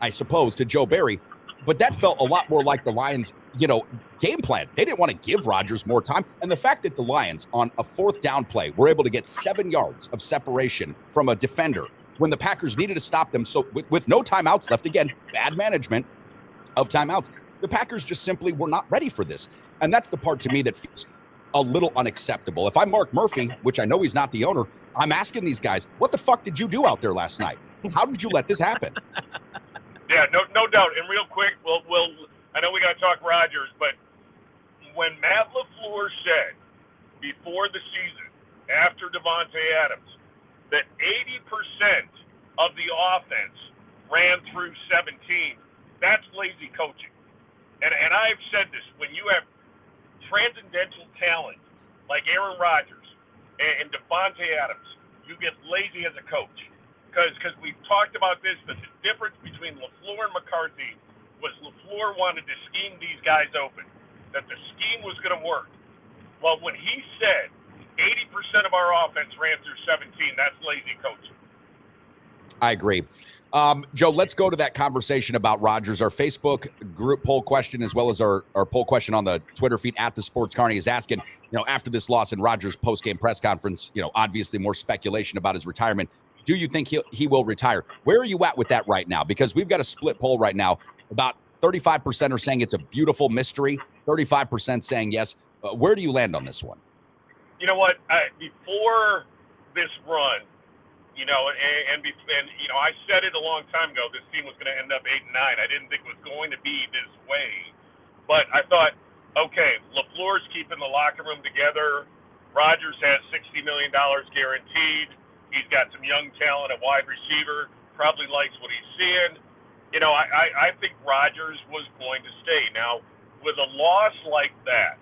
I suppose, to Joe Barry. But that felt a lot more like the Lions, game plan. They didn't want to give Rodgers more time. And the fact that the Lions, on a 4th down play, were able to get 7 yards of separation from a defender when the Packers needed to stop them. So with no timeouts left, again, bad management of timeouts, the Packers just simply were not ready for this. And that's the part to me that feels a little unacceptable. If I'm Mark Murphy, which I know he's not the owner, I'm asking these guys, what the fuck did you do out there last night? How did you let this happen? Yeah, no doubt. And real quick, we'll I know we got to talk Rodgers, but when Matt LaFleur said before the season, after Devontae Adams, that 80% of the offense ran through 17, that's lazy coaching. and I've said this, when you have transcendental talent like Aaron Rodgers and Devontae Adams, you get lazy as a coach. Because we've talked about this, but the difference between LaFleur and McCarthy was LaFleur wanted to scheme these guys open, that the scheme was going to work. Well, when he said 80% of our offense ran through 17, that's lazy coaching. I agree. Joe, let's go to that conversation about Rodgers. Our Facebook group poll question, as well as our poll question on the Twitter feed at the Sports Carney, is asking, after this loss in Rodgers' post-game press conference, obviously more speculation about his retirement. Do you think he will retire? Where are you at with that right now? Because we've got a split poll right now. About 35% are saying it's a beautiful mystery, 35% saying yes. Where do you land on this one? You know what? Before this run, I said it a long time ago, this team was going to end up 8-9. I didn't think it was going to be this way. But I thought, okay, LaFleur's keeping the locker room together. Rodgers has $60 million guaranteed. He's got some young talent at wide receiver, probably likes what he's seeing. I think Rodgers was going to stay. Now, with a loss like that,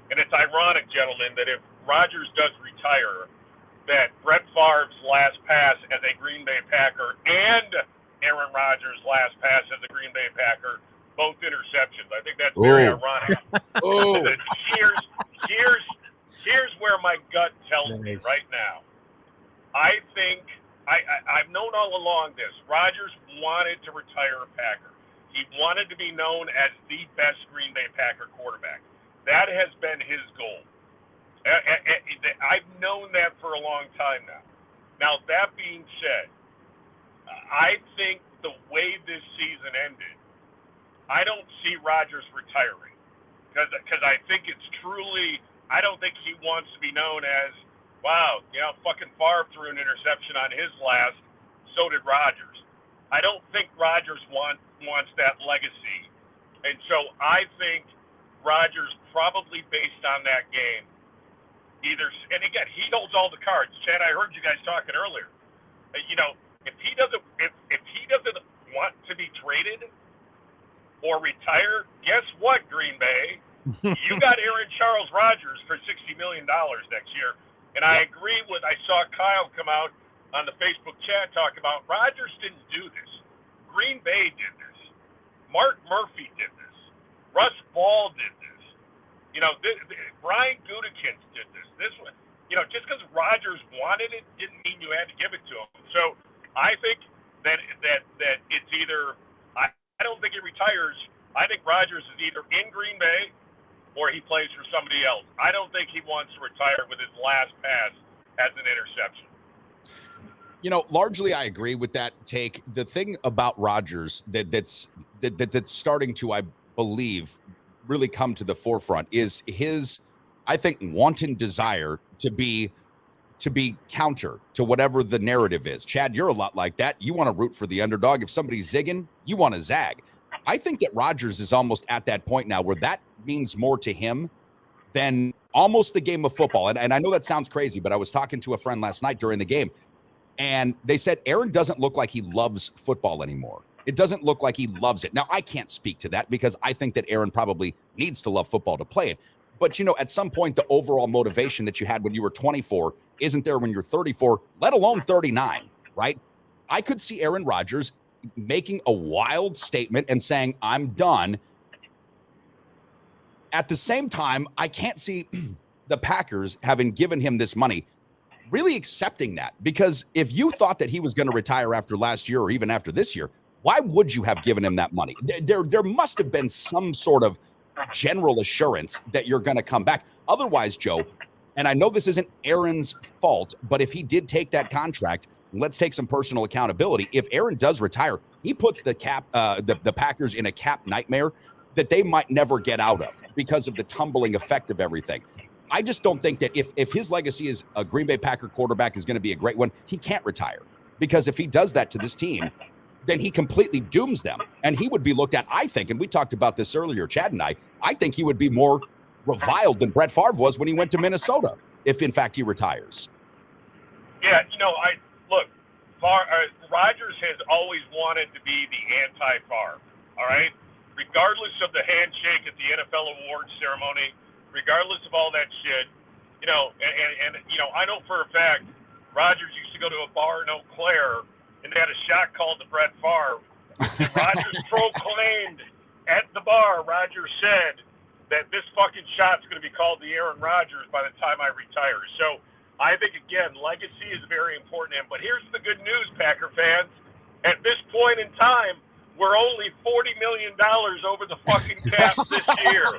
and it's ironic, gentlemen, that if Rodgers does retire, that Brett Favre's last pass as a Green Bay Packer and Aaron Rodgers' last pass as a Green Bay Packer, both interceptions. I think that's very ironic. Here's where my gut tells me right now. I think I've known all along this. Rodgers wanted to retire a Packer. He wanted to be known as the best Green Bay Packer quarterback. That has been his goal. I've known that for a long time now. Now, that being said, I think the way this season ended, I don't see Rodgers retiring. Because I think it's truly, I don't think he wants to be known as, wow, fucking Favre threw an interception on his last, so did Rodgers. I don't think Rodgers wants that legacy. And so I think Rodgers, probably based on that game, and again, he holds all the cards. Chad, I heard you guys talking earlier. If he doesn't want to be traded or retire, guess what, Green Bay? You got Aaron Charles Rodgers for $60 million next year. And I agree I saw Kyle come out on the Facebook chat talk about Rodgers didn't do this. Green Bay did this. Mark Murphy did this. Russ Ball did this. Brian Gutekunst did this. This one, just because Rodgers wanted it didn't mean you had to give it to him. So I think that it's either I don't think he retires. I think Rodgers is either in Green Bay or he plays for somebody else. I don't think he wants to retire with his last pass as an interception. Largely I agree with that take. The thing about Rodgers that's starting to, I believe, really come to the forefront is his, I think, wanton desire to be counter to whatever the narrative is. Chad, you're a lot like that. You want to root for the underdog. If somebody's zigging, you want to zag. I think that Rodgers is almost at that point now where that means more to him than almost the game of football. And I know that sounds crazy, but I was talking to a friend last night during the game, and they said Aaron doesn't look like he loves football anymore. It doesn't look like he loves it. Now, I can't speak to that because I think that Aaron probably needs to love football to play it. But, at some point, the overall motivation that you had when you were 24 isn't there when you're 34, let alone 39, right? I could see Aaron Rodgers making a wild statement and saying, I'm done. At the same time, I can't see the Packers, having given him this money, really accepting that. Because if you thought that he was going to retire after last year or even after this year, why would you have given him that money? There must have been some sort of general assurance that you're going to come back. Otherwise, Joe, and I know this isn't Aaron's fault, but if he did take that contract, let's take some personal accountability. If Aaron does retire, he puts the Packers in a cap nightmare that they might never get out of because of the tumbling effect of everything. I just don't think that if his legacy is a Green Bay Packer quarterback is going to be a great one, he can't retire. Because if he does that to this team, then he completely dooms them. And he would be looked at, I think, and we talked about this earlier, Chad and I think he would be more reviled than Brett Favre was when he went to Minnesota, if in fact he retires. Yeah, Rodgers has always wanted to be the anti-Favre, all right? regardless of the handshake at the NFL awards ceremony, regardless of all that shit, you know, and you know, I know for a fact Rodgers used to go to a bar in Eau Claire and they had a shot called to Brett Favre. And Rodgers proclaimed at the bar, Rodgers said that this fucking shot's going to be called the Aaron Rodgers by the time I retire. So I think, again, legacy is very important. But here's the good news, Packer fans. At this point in time, we're only $40 million over the fucking cap this year.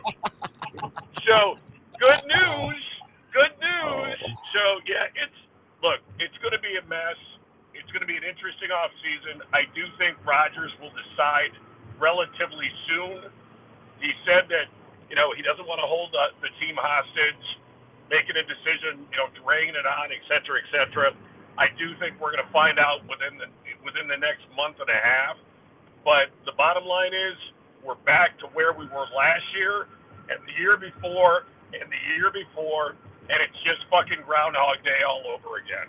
So good news. Good news. So, yeah, it's going to be a mess. It's going to be an interesting offseason. I do think Rodgers will decide relatively soon. He said that, you know, he doesn't want to hold the team hostage, making a decision, you know, dragging it on, et cetera, et cetera. I do think we're going to find out within the next month and a half. But the bottom line is we're back to where we were last year and the year before and the year before, and it's just fucking Groundhog Day all over again.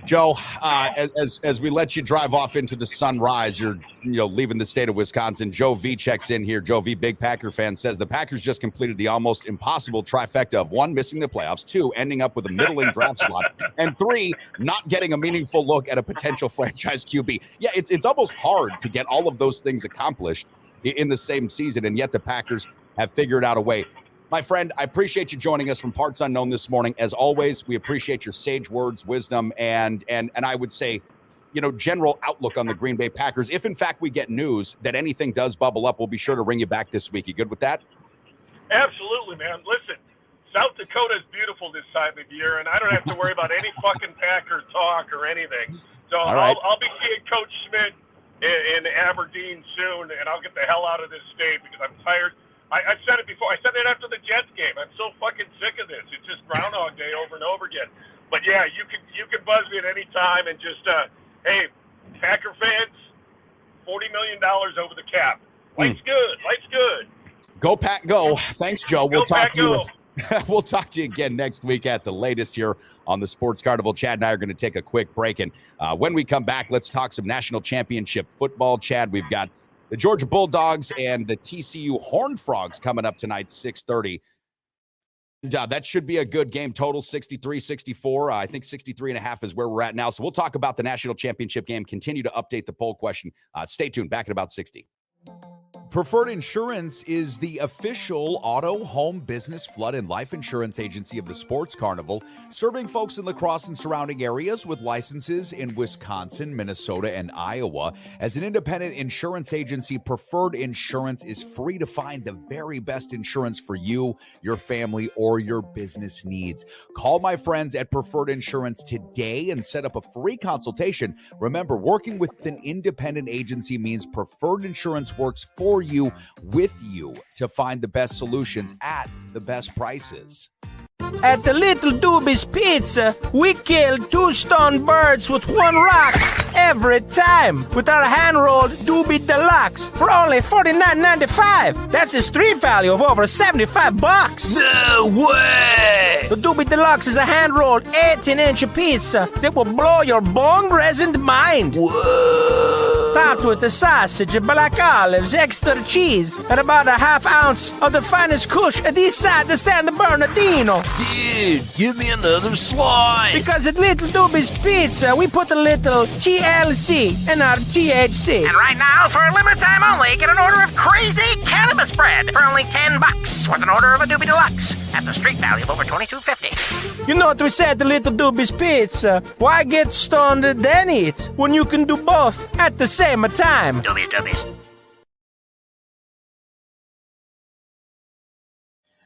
Joe, as we let you drive off into the sunrise, you're leaving the state of Wisconsin. Joe V checks in here. Joe V, big Packer fan, says the Packers just completed the almost impossible trifecta of 1, missing the playoffs, 2, ending up with a middling draft slot, and 3, not getting a meaningful look at a potential franchise QB. Yeah, it's almost hard to get all of those things accomplished in the same season, and yet the Packers have figured out a way. My friend, I appreciate you joining us from Parts Unknown this morning. As always, we appreciate your sage words, wisdom, and I would say, general outlook on the Green Bay Packers. If, in fact, we get news that anything does bubble up, we'll be sure to ring you back this week. You good with that? Absolutely, man. Listen, South Dakota is beautiful this time of year, and I don't have to worry about any fucking Packer talk or anything. So right. I'll be seeing Coach Schmidt in Aberdeen soon, and I'll get the hell out of this state because I'm tired. I've said it before. I said it after the Jets game. I'm so fucking sick of this. It's just Groundhog Day over and over again. But yeah, you can buzz me at any time and just hey, Packer fans, $40 million over the cap. Life's good. Life's good. Go Pack, go. Thanks, Joe. We'll talk to you. Go. We'll talk to you again next week at the latest here on the Sports Carnival. Chad and I are going to take a quick break, and when we come back, let's talk some national championship football. Chad, we've got the Georgia Bulldogs and the TCU Horned Frogs coming up tonight, 6:30. That should be a good game. Total 63-64. I think 63.5 is where we're at now. So we'll talk about the national championship game. Continue to update the poll question. Stay tuned. Back in about 60. Preferred Insurance is the official auto, home, business, flood, and life insurance agency of the Sports Carnival, serving folks in La Crosse and surrounding areas with licenses in Wisconsin, Minnesota, and Iowa. As an independent insurance agency, Preferred Insurance is free to find the very best insurance for you, your family, or your business needs. Call my friends at Preferred Insurance today and set up a free consultation. Remember, working with an independent agency means Preferred Insurance works for you, with you, to find the best solutions at the best prices. At the Little Doobie's Pizza, we kill 2 stone birds with 1 rock every time with our hand-rolled Doobie Deluxe for only $49.95. That's a street value of over $75. No way! The Doobie Deluxe is a hand-rolled 18-inch pizza that will blow your bone-resined mind. Whoa! Topped with the sausage, black olives, extra cheese, and about a half ounce of the finest kush at east side of San Bernardino. Dude, give me another slice. Because at Little Doobie's Pizza, we put a little TLC in our THC. And right now, for a limited time only, get an order of crazy cannabis bread for only $10 with an order of a Doobie Deluxe at the street value of over $22.50. You know what we say at the Little Doobie's Pizza? Why get stoned then eat when you can do both at the same time? Doobies.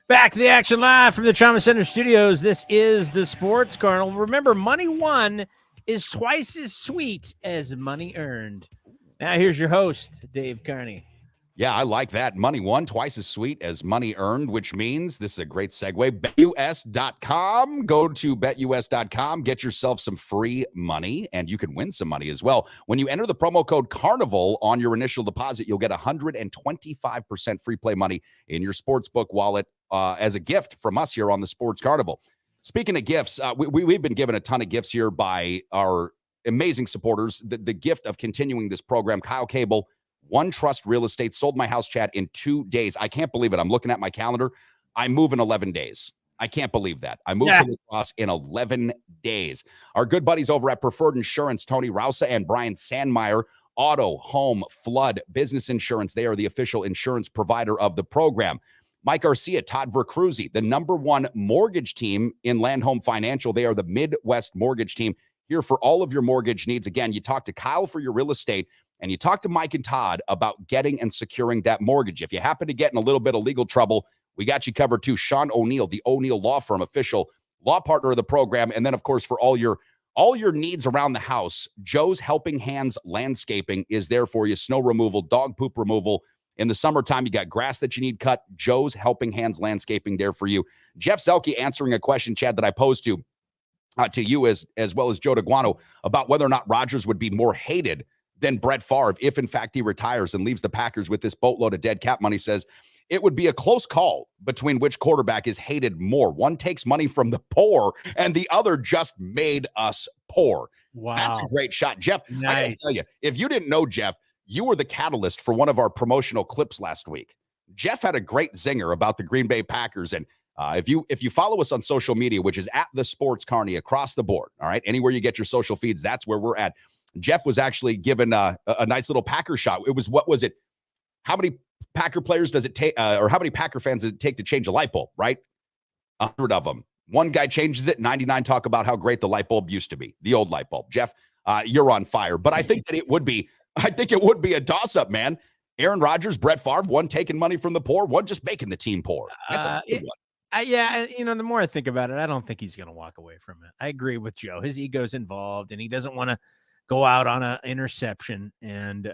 Back to the action live from the Trauma Center studios. This is the Sports Carnival. Remember, money won is twice as sweet as money earned. Now here's your host, Dave Carney. Yeah, I like that. Money won twice as sweet as money earned, which means this is a great segue. BetUS.com. Go to BetUS.com. Get yourself some free money, and you can win some money as well. When you enter the promo code CARNIVAL on your initial deposit, you'll get 125% free play money in your sportsbook wallet as a gift from us here on the Sports Carnival. Speaking of gifts, we've been given a ton of gifts here by our amazing supporters. The gift of continuing this program, Kyle Cable, One Trust Real Estate sold my house, Chad, in 2 days. I can't believe it. I'm looking at my calendar. I move in 11 days. I can't believe that. I moved to La Crosse in 11 days. Our good buddies over at Preferred Insurance, Tony Rausa and Brian Sandmeyer, auto, home, flood, business insurance. They are the official insurance provider of the program. Mike Garcia, Todd Vercruzzi, the #1 mortgage team in Land Home Financial. They are the Midwest mortgage team here for all of your mortgage needs. Again, you talk to Kyle for your real estate, and you talk to Mike and Todd about getting and securing that mortgage. If you happen to get in a little bit of legal trouble, we got you covered too. Sean O'Neill, the O'Neill Law Firm, official law partner of the program. And then, of course, for all your needs around the house, Joe's Helping Hands Landscaping is there for you. Snow removal, dog poop removal. In the summertime, you got grass that you need cut. Joe's Helping Hands Landscaping there for you. Jeff Zelke answering a question, Chad, that I posed to you as well as Joe Daguanno about whether or not Rodgers would be more hated than Brett Favre if, in fact, he retires and leaves the Packers with this boatload of dead cap money. Says it would be a close call between which quarterback is hated more. One takes money from the poor, and the other just made us poor. Wow. That's a great shot. Jeff, Nice. I gotta tell you, if you didn't know, Jeff, you were the catalyst for one of our promotional clips last week. Jeff had a great zinger about the Green Bay Packers. And if you follow us on social media, which is at the Sports Carney across the board, all right, anywhere you get your social feeds, that's where we're at. Jeff was actually given a nice little Packer shot. It was, what was it? How many Packer players does it take, or how many Packer fans does it take to change a light bulb, right? 100 of them. One guy changes it, 99 talk about how great the light bulb used to be, the old light bulb. Jeff, you're on fire. But I think that it would be a toss-up, man. Aaron Rodgers, Brett Favre, one taking money from the poor, one just making the team poor. That's a good one. Yeah, the more I think about it, I don't think he's going to walk away from it. I agree with Joe. His ego's involved, and he doesn't want to go out on an interception. And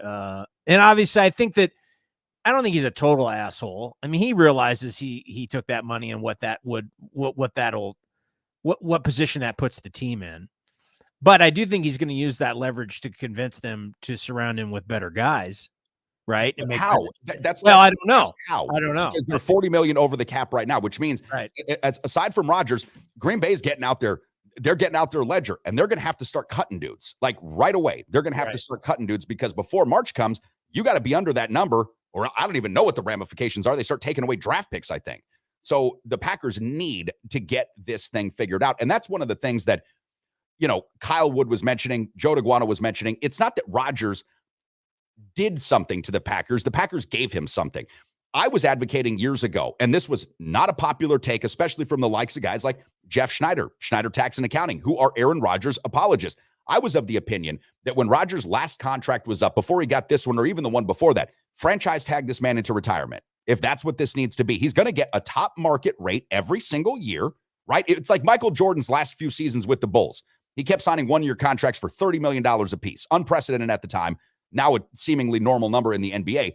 obviously, I don't think he's a total asshole. I mean, he realizes he took that money and what position that puts the team in. But I do think he's going to use that leverage to convince them to surround him with better guys, right? And how? I don't know. How? I don't know. Because they're $40 million over the cap right now, which means, right, aside from Rodgers, Green Bay's getting out there. They're getting out their ledger, and they're going to have to start cutting dudes like right away. They're going to have to start cutting dudes because before March comes, you got to be under that number, or I don't even know what the ramifications are. They start taking away draft picks, I think. So the Packers need to get this thing figured out. And that's one of the things that, Kyle Wood was mentioning, Joe Daguanno was mentioning. It's not that Rodgers did something to the Packers. The Packers gave him something. I was advocating years ago, and this was not a popular take, especially from the likes of guys like Jeff Schneider Tax and Accounting, who are Aaron Rodgers apologists. I was of the opinion that when Rodgers' last contract was up, before he got this one or even the one before that, franchise tag this man into retirement. If that's what this needs to be, he's going to get a top market rate every single year, right? It's like Michael Jordan's last few seasons with the Bulls. He kept signing one-year contracts for $30 million apiece, unprecedented at the time. Now a seemingly normal number in the NBA.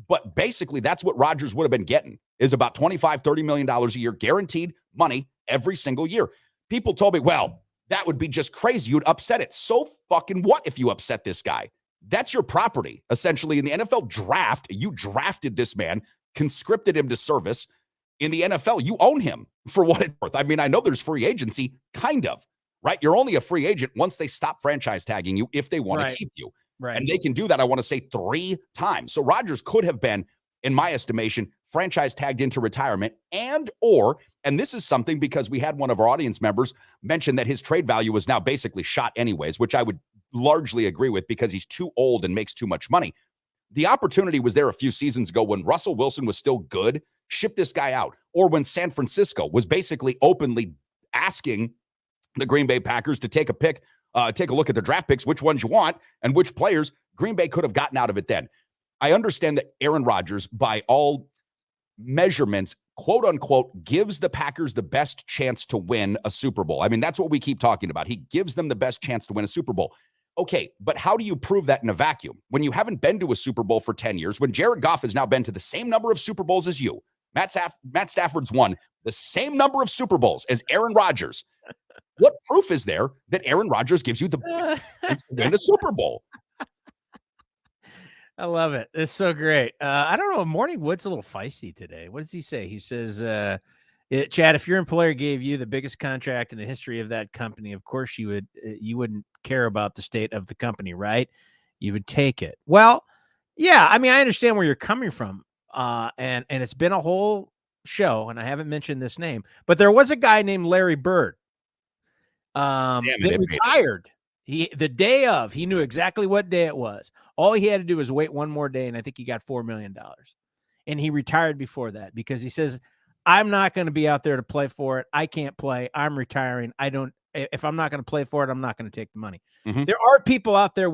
But basically, that's what Rodgers would have been getting, is about $25, $30 million a year, guaranteed money every single year. People told me, well, that would be just crazy. You'd upset it. So fucking what if you upset this guy? That's your property, essentially. In the NFL draft, you drafted this man, conscripted him to service. In the NFL, you own him for what it's worth. I mean, I know there's free agency, kind of, right? You're only a free agent once they stop franchise tagging you if they want to keep you. Right. And they can do that, I want to say, 3 times. So Rodgers could have been, in my estimation, franchise tagged into retirement and this is something because we had one of our audience members mention that his trade value was now basically shot anyways, which I would largely agree with because he's too old and makes too much money. The opportunity was there a few seasons ago when Russell Wilson was still good, ship this guy out. Or when San Francisco was basically openly asking the Green Bay Packers to take a look at the draft picks, which ones you want, and which players. Green Bay could have gotten out of it then. I understand that Aaron Rodgers, by all measurements, quote unquote, gives the Packers the best chance to win a Super Bowl. I mean, that's what we keep talking about. He gives them the best chance to win a Super Bowl. Okay, but how do you prove that in a vacuum? When you haven't been to a Super Bowl for 10 years, when Jared Goff has now been to the same number of Super Bowls as you, Matt Stafford's won the same number of Super Bowls as Aaron Rodgers. What proof is there that Aaron Rodgers gives you the chance to win a Super Bowl? I love it. It's so great. I don't know. Morning Wood's a little feisty today. What does he say? He says, Chad, if your employer gave you the biggest contract in the history of that company, of course you wouldn't care about the state of the company, right? You would take it. Well, Yeah, I mean, I understand where you're coming from, and it's been a whole show, and I haven't mentioned this name, but there was a guy named Larry Bird, Damn it, that it made it. retired. The day of, he knew exactly what day it was. All he had to do was wait one more day, and I think he got $4 million. And he retired before that because he says, "I'm not going to be out there to play for it. I can't play. I'm retiring. If I'm not going to play for it, I'm not going to take the money." Mhm. There are people out there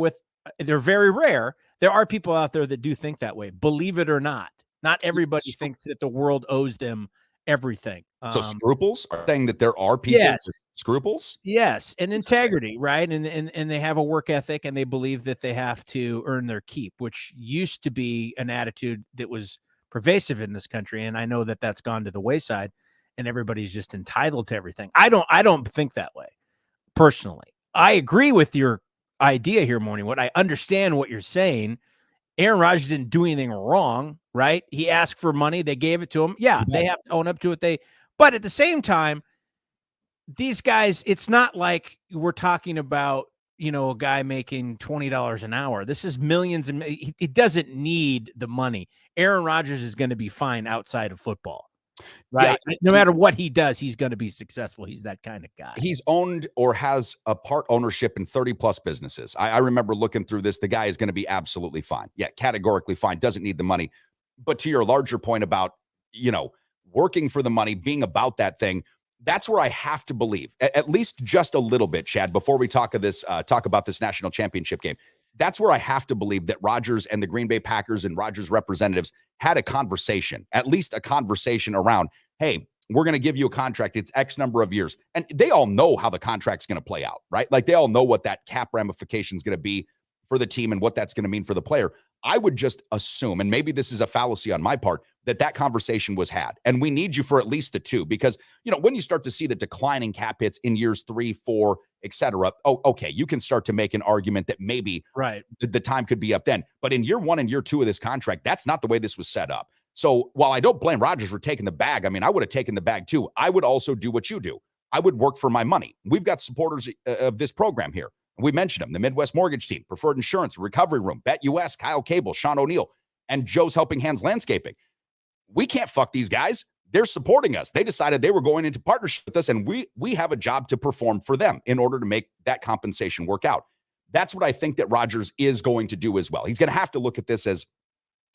they're very rare. There are people out there that do think that way, believe it or not. Not everybody thinks that the world owes them everything. So scruples are saying that there are people Yes. with scruples? Yes, and integrity, right? And they have a work ethic, and they believe that they have to earn their keep, which used to be an attitude that was pervasive in this country. And I know that that's gone to the wayside, and everybody's just entitled to everything. I don't think that way personally. I agree with your idea here, Morningwood. I understand what you're saying. Aaron Rodgers didn't do anything wrong, right? He asked for money, they gave it to him. Yeah, they have to own up to it. But at the same time, these guys, it's not like we're talking about, a guy making $20 an hour. This is millions, and he doesn't need the money. Aaron Rodgers is going to be fine outside of football, right? Yeah, No matter what he does, he's going to be successful. He's that kind of guy. He's owned or has a part ownership in 30 plus businesses. I remember looking through this. The guy is going to be absolutely fine. Yeah, categorically fine. Doesn't need the money. But to your larger point about, working for the money, being about that thing, that's where I have to believe, at least just a little bit, Chad, before we talk about this national championship game. That's where I have to believe that Rodgers and the Green Bay Packers and Rodgers representatives had a conversation, at least a conversation around, hey, we're going to give you a contract. It's X number of years. And they all know how the contract's going to play out, right? Like they all know what that cap ramification is going to be for the team and what that's going to mean for the player. I would just assume, and maybe this is a fallacy on my part, that conversation was had. And we need you for at least the 2, because, when you start to see the declining cap hits in years 3, 4, et cetera, okay, you can start to make an argument that maybe right, the time could be up then. But in year 1 and year 2 of this contract, that's not the way this was set up. So while I don't blame Rodgers for taking the bag, I mean, I would have taken the bag too. I would also do what you do. I would work for my money. We've got supporters of this program here. We mentioned them: the Midwest Mortgage Team, Preferred Insurance, Recovery Room, BetUS, Kyle Cable, Sean O'Neill, and Joe's Helping Hands Landscaping. We can't fuck these guys. They're supporting us. They decided they were going into partnership with us, and we have a job to perform for them in order to make that compensation work out. That's what I think that Rodgers is going to do as well. He's going to have to look at this as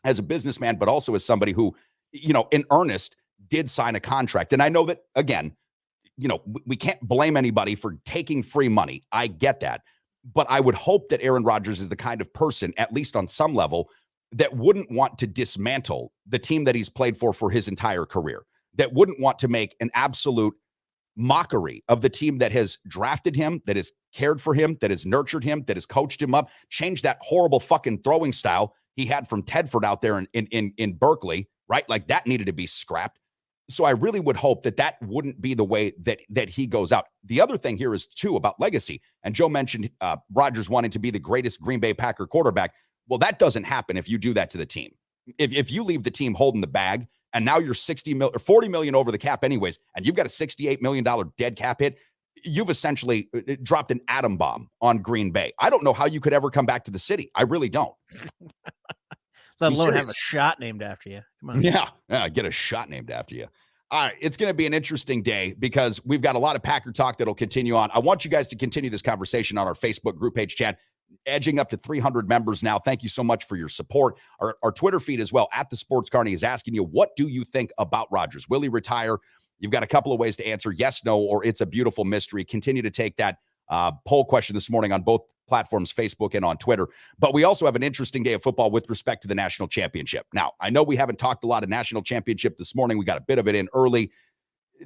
a businessman, but also as somebody who, in earnest did sign a contract. And I know that, again, we can't blame anybody for taking free money. I get that. But I would hope that Aaron Rodgers is the kind of person, at least on some level, that wouldn't want to dismantle the team that he's played for his entire career, that wouldn't want to make an absolute mockery of the team that has drafted him, that has cared for him, that has nurtured him, that has coached him up, changed that horrible fucking throwing style he had from Tedford out there in Berkeley, right? Like that needed to be scrapped. So I really would hope that wouldn't be the way that he goes out. The other thing here is, too, about legacy. And Joe mentioned Rodgers wanting to be the greatest Green Bay Packer quarterback. Well, that doesn't happen if you do that to the team. If you leave the team holding the bag and now you're $40 million over the cap anyways, and you've got a $68 million dead cap hit, you've essentially dropped an atom bomb on Green Bay. I don't know how you could ever come back to the city. I really don't. Let alone have a shot named after you. Come on. Yeah, get a shot named after you. All right, it's going to be an interesting day because we've got a lot of Packer talk that'll continue on. I want you guys to continue this conversation on our Facebook group page, Chad. Edging up to 300 members now. Thank you so much for your support. Our Twitter feed as well, at the Sports Carney, is asking you, what do you think about Rodgers? Will he retire? You've got a couple of ways to answer: yes, no, or it's a beautiful mystery. Continue to take that poll question this morning on both platforms, Facebook and on Twitter. But we also have an interesting day of football with respect to the national championship. Now, I know we haven't talked a lot of national championship this morning. We got a bit of it in early.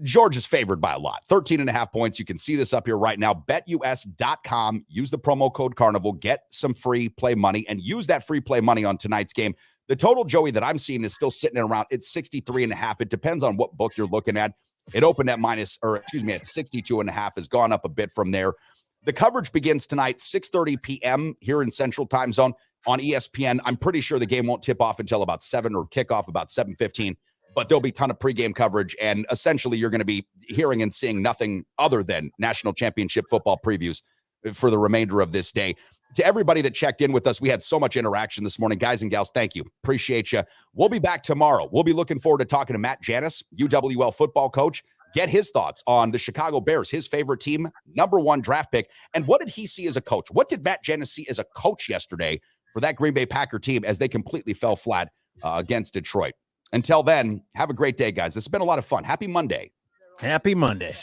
George is favored by a lot, 13.5 points. You can see this up here right now. BetUS.com. Use the promo code Carnival. Get some free play money and use that free play money on tonight's game. The total, Joey, that I'm seeing is still sitting around, it's 63.5. It depends on what book you're looking at. It opened at at 62.5, has gone up a bit from there. The coverage begins tonight, 6:30 p.m. here in Central Time Zone on ESPN. I'm pretty sure the game won't tip off until about 7 or kickoff about 7:15. But there'll be a ton of pregame coverage, and essentially you're going to be hearing and seeing nothing other than national championship football previews for the remainder of this day. to everybody that checked in with us, we had so much interaction this morning. Guys and gals, thank you. Appreciate you. We'll be back tomorrow. We'll be looking forward to talking to Matt Janis, UWL football coach. Get his thoughts on the Chicago Bears, his favorite team, #1 draft pick. And what did he see as a coach? What did Matt Janis see as a coach yesterday for that Green Bay Packer team as they completely fell flat against Detroit? Until then, have a great day, guys. This has been a lot of fun. Happy Monday. Happy Monday.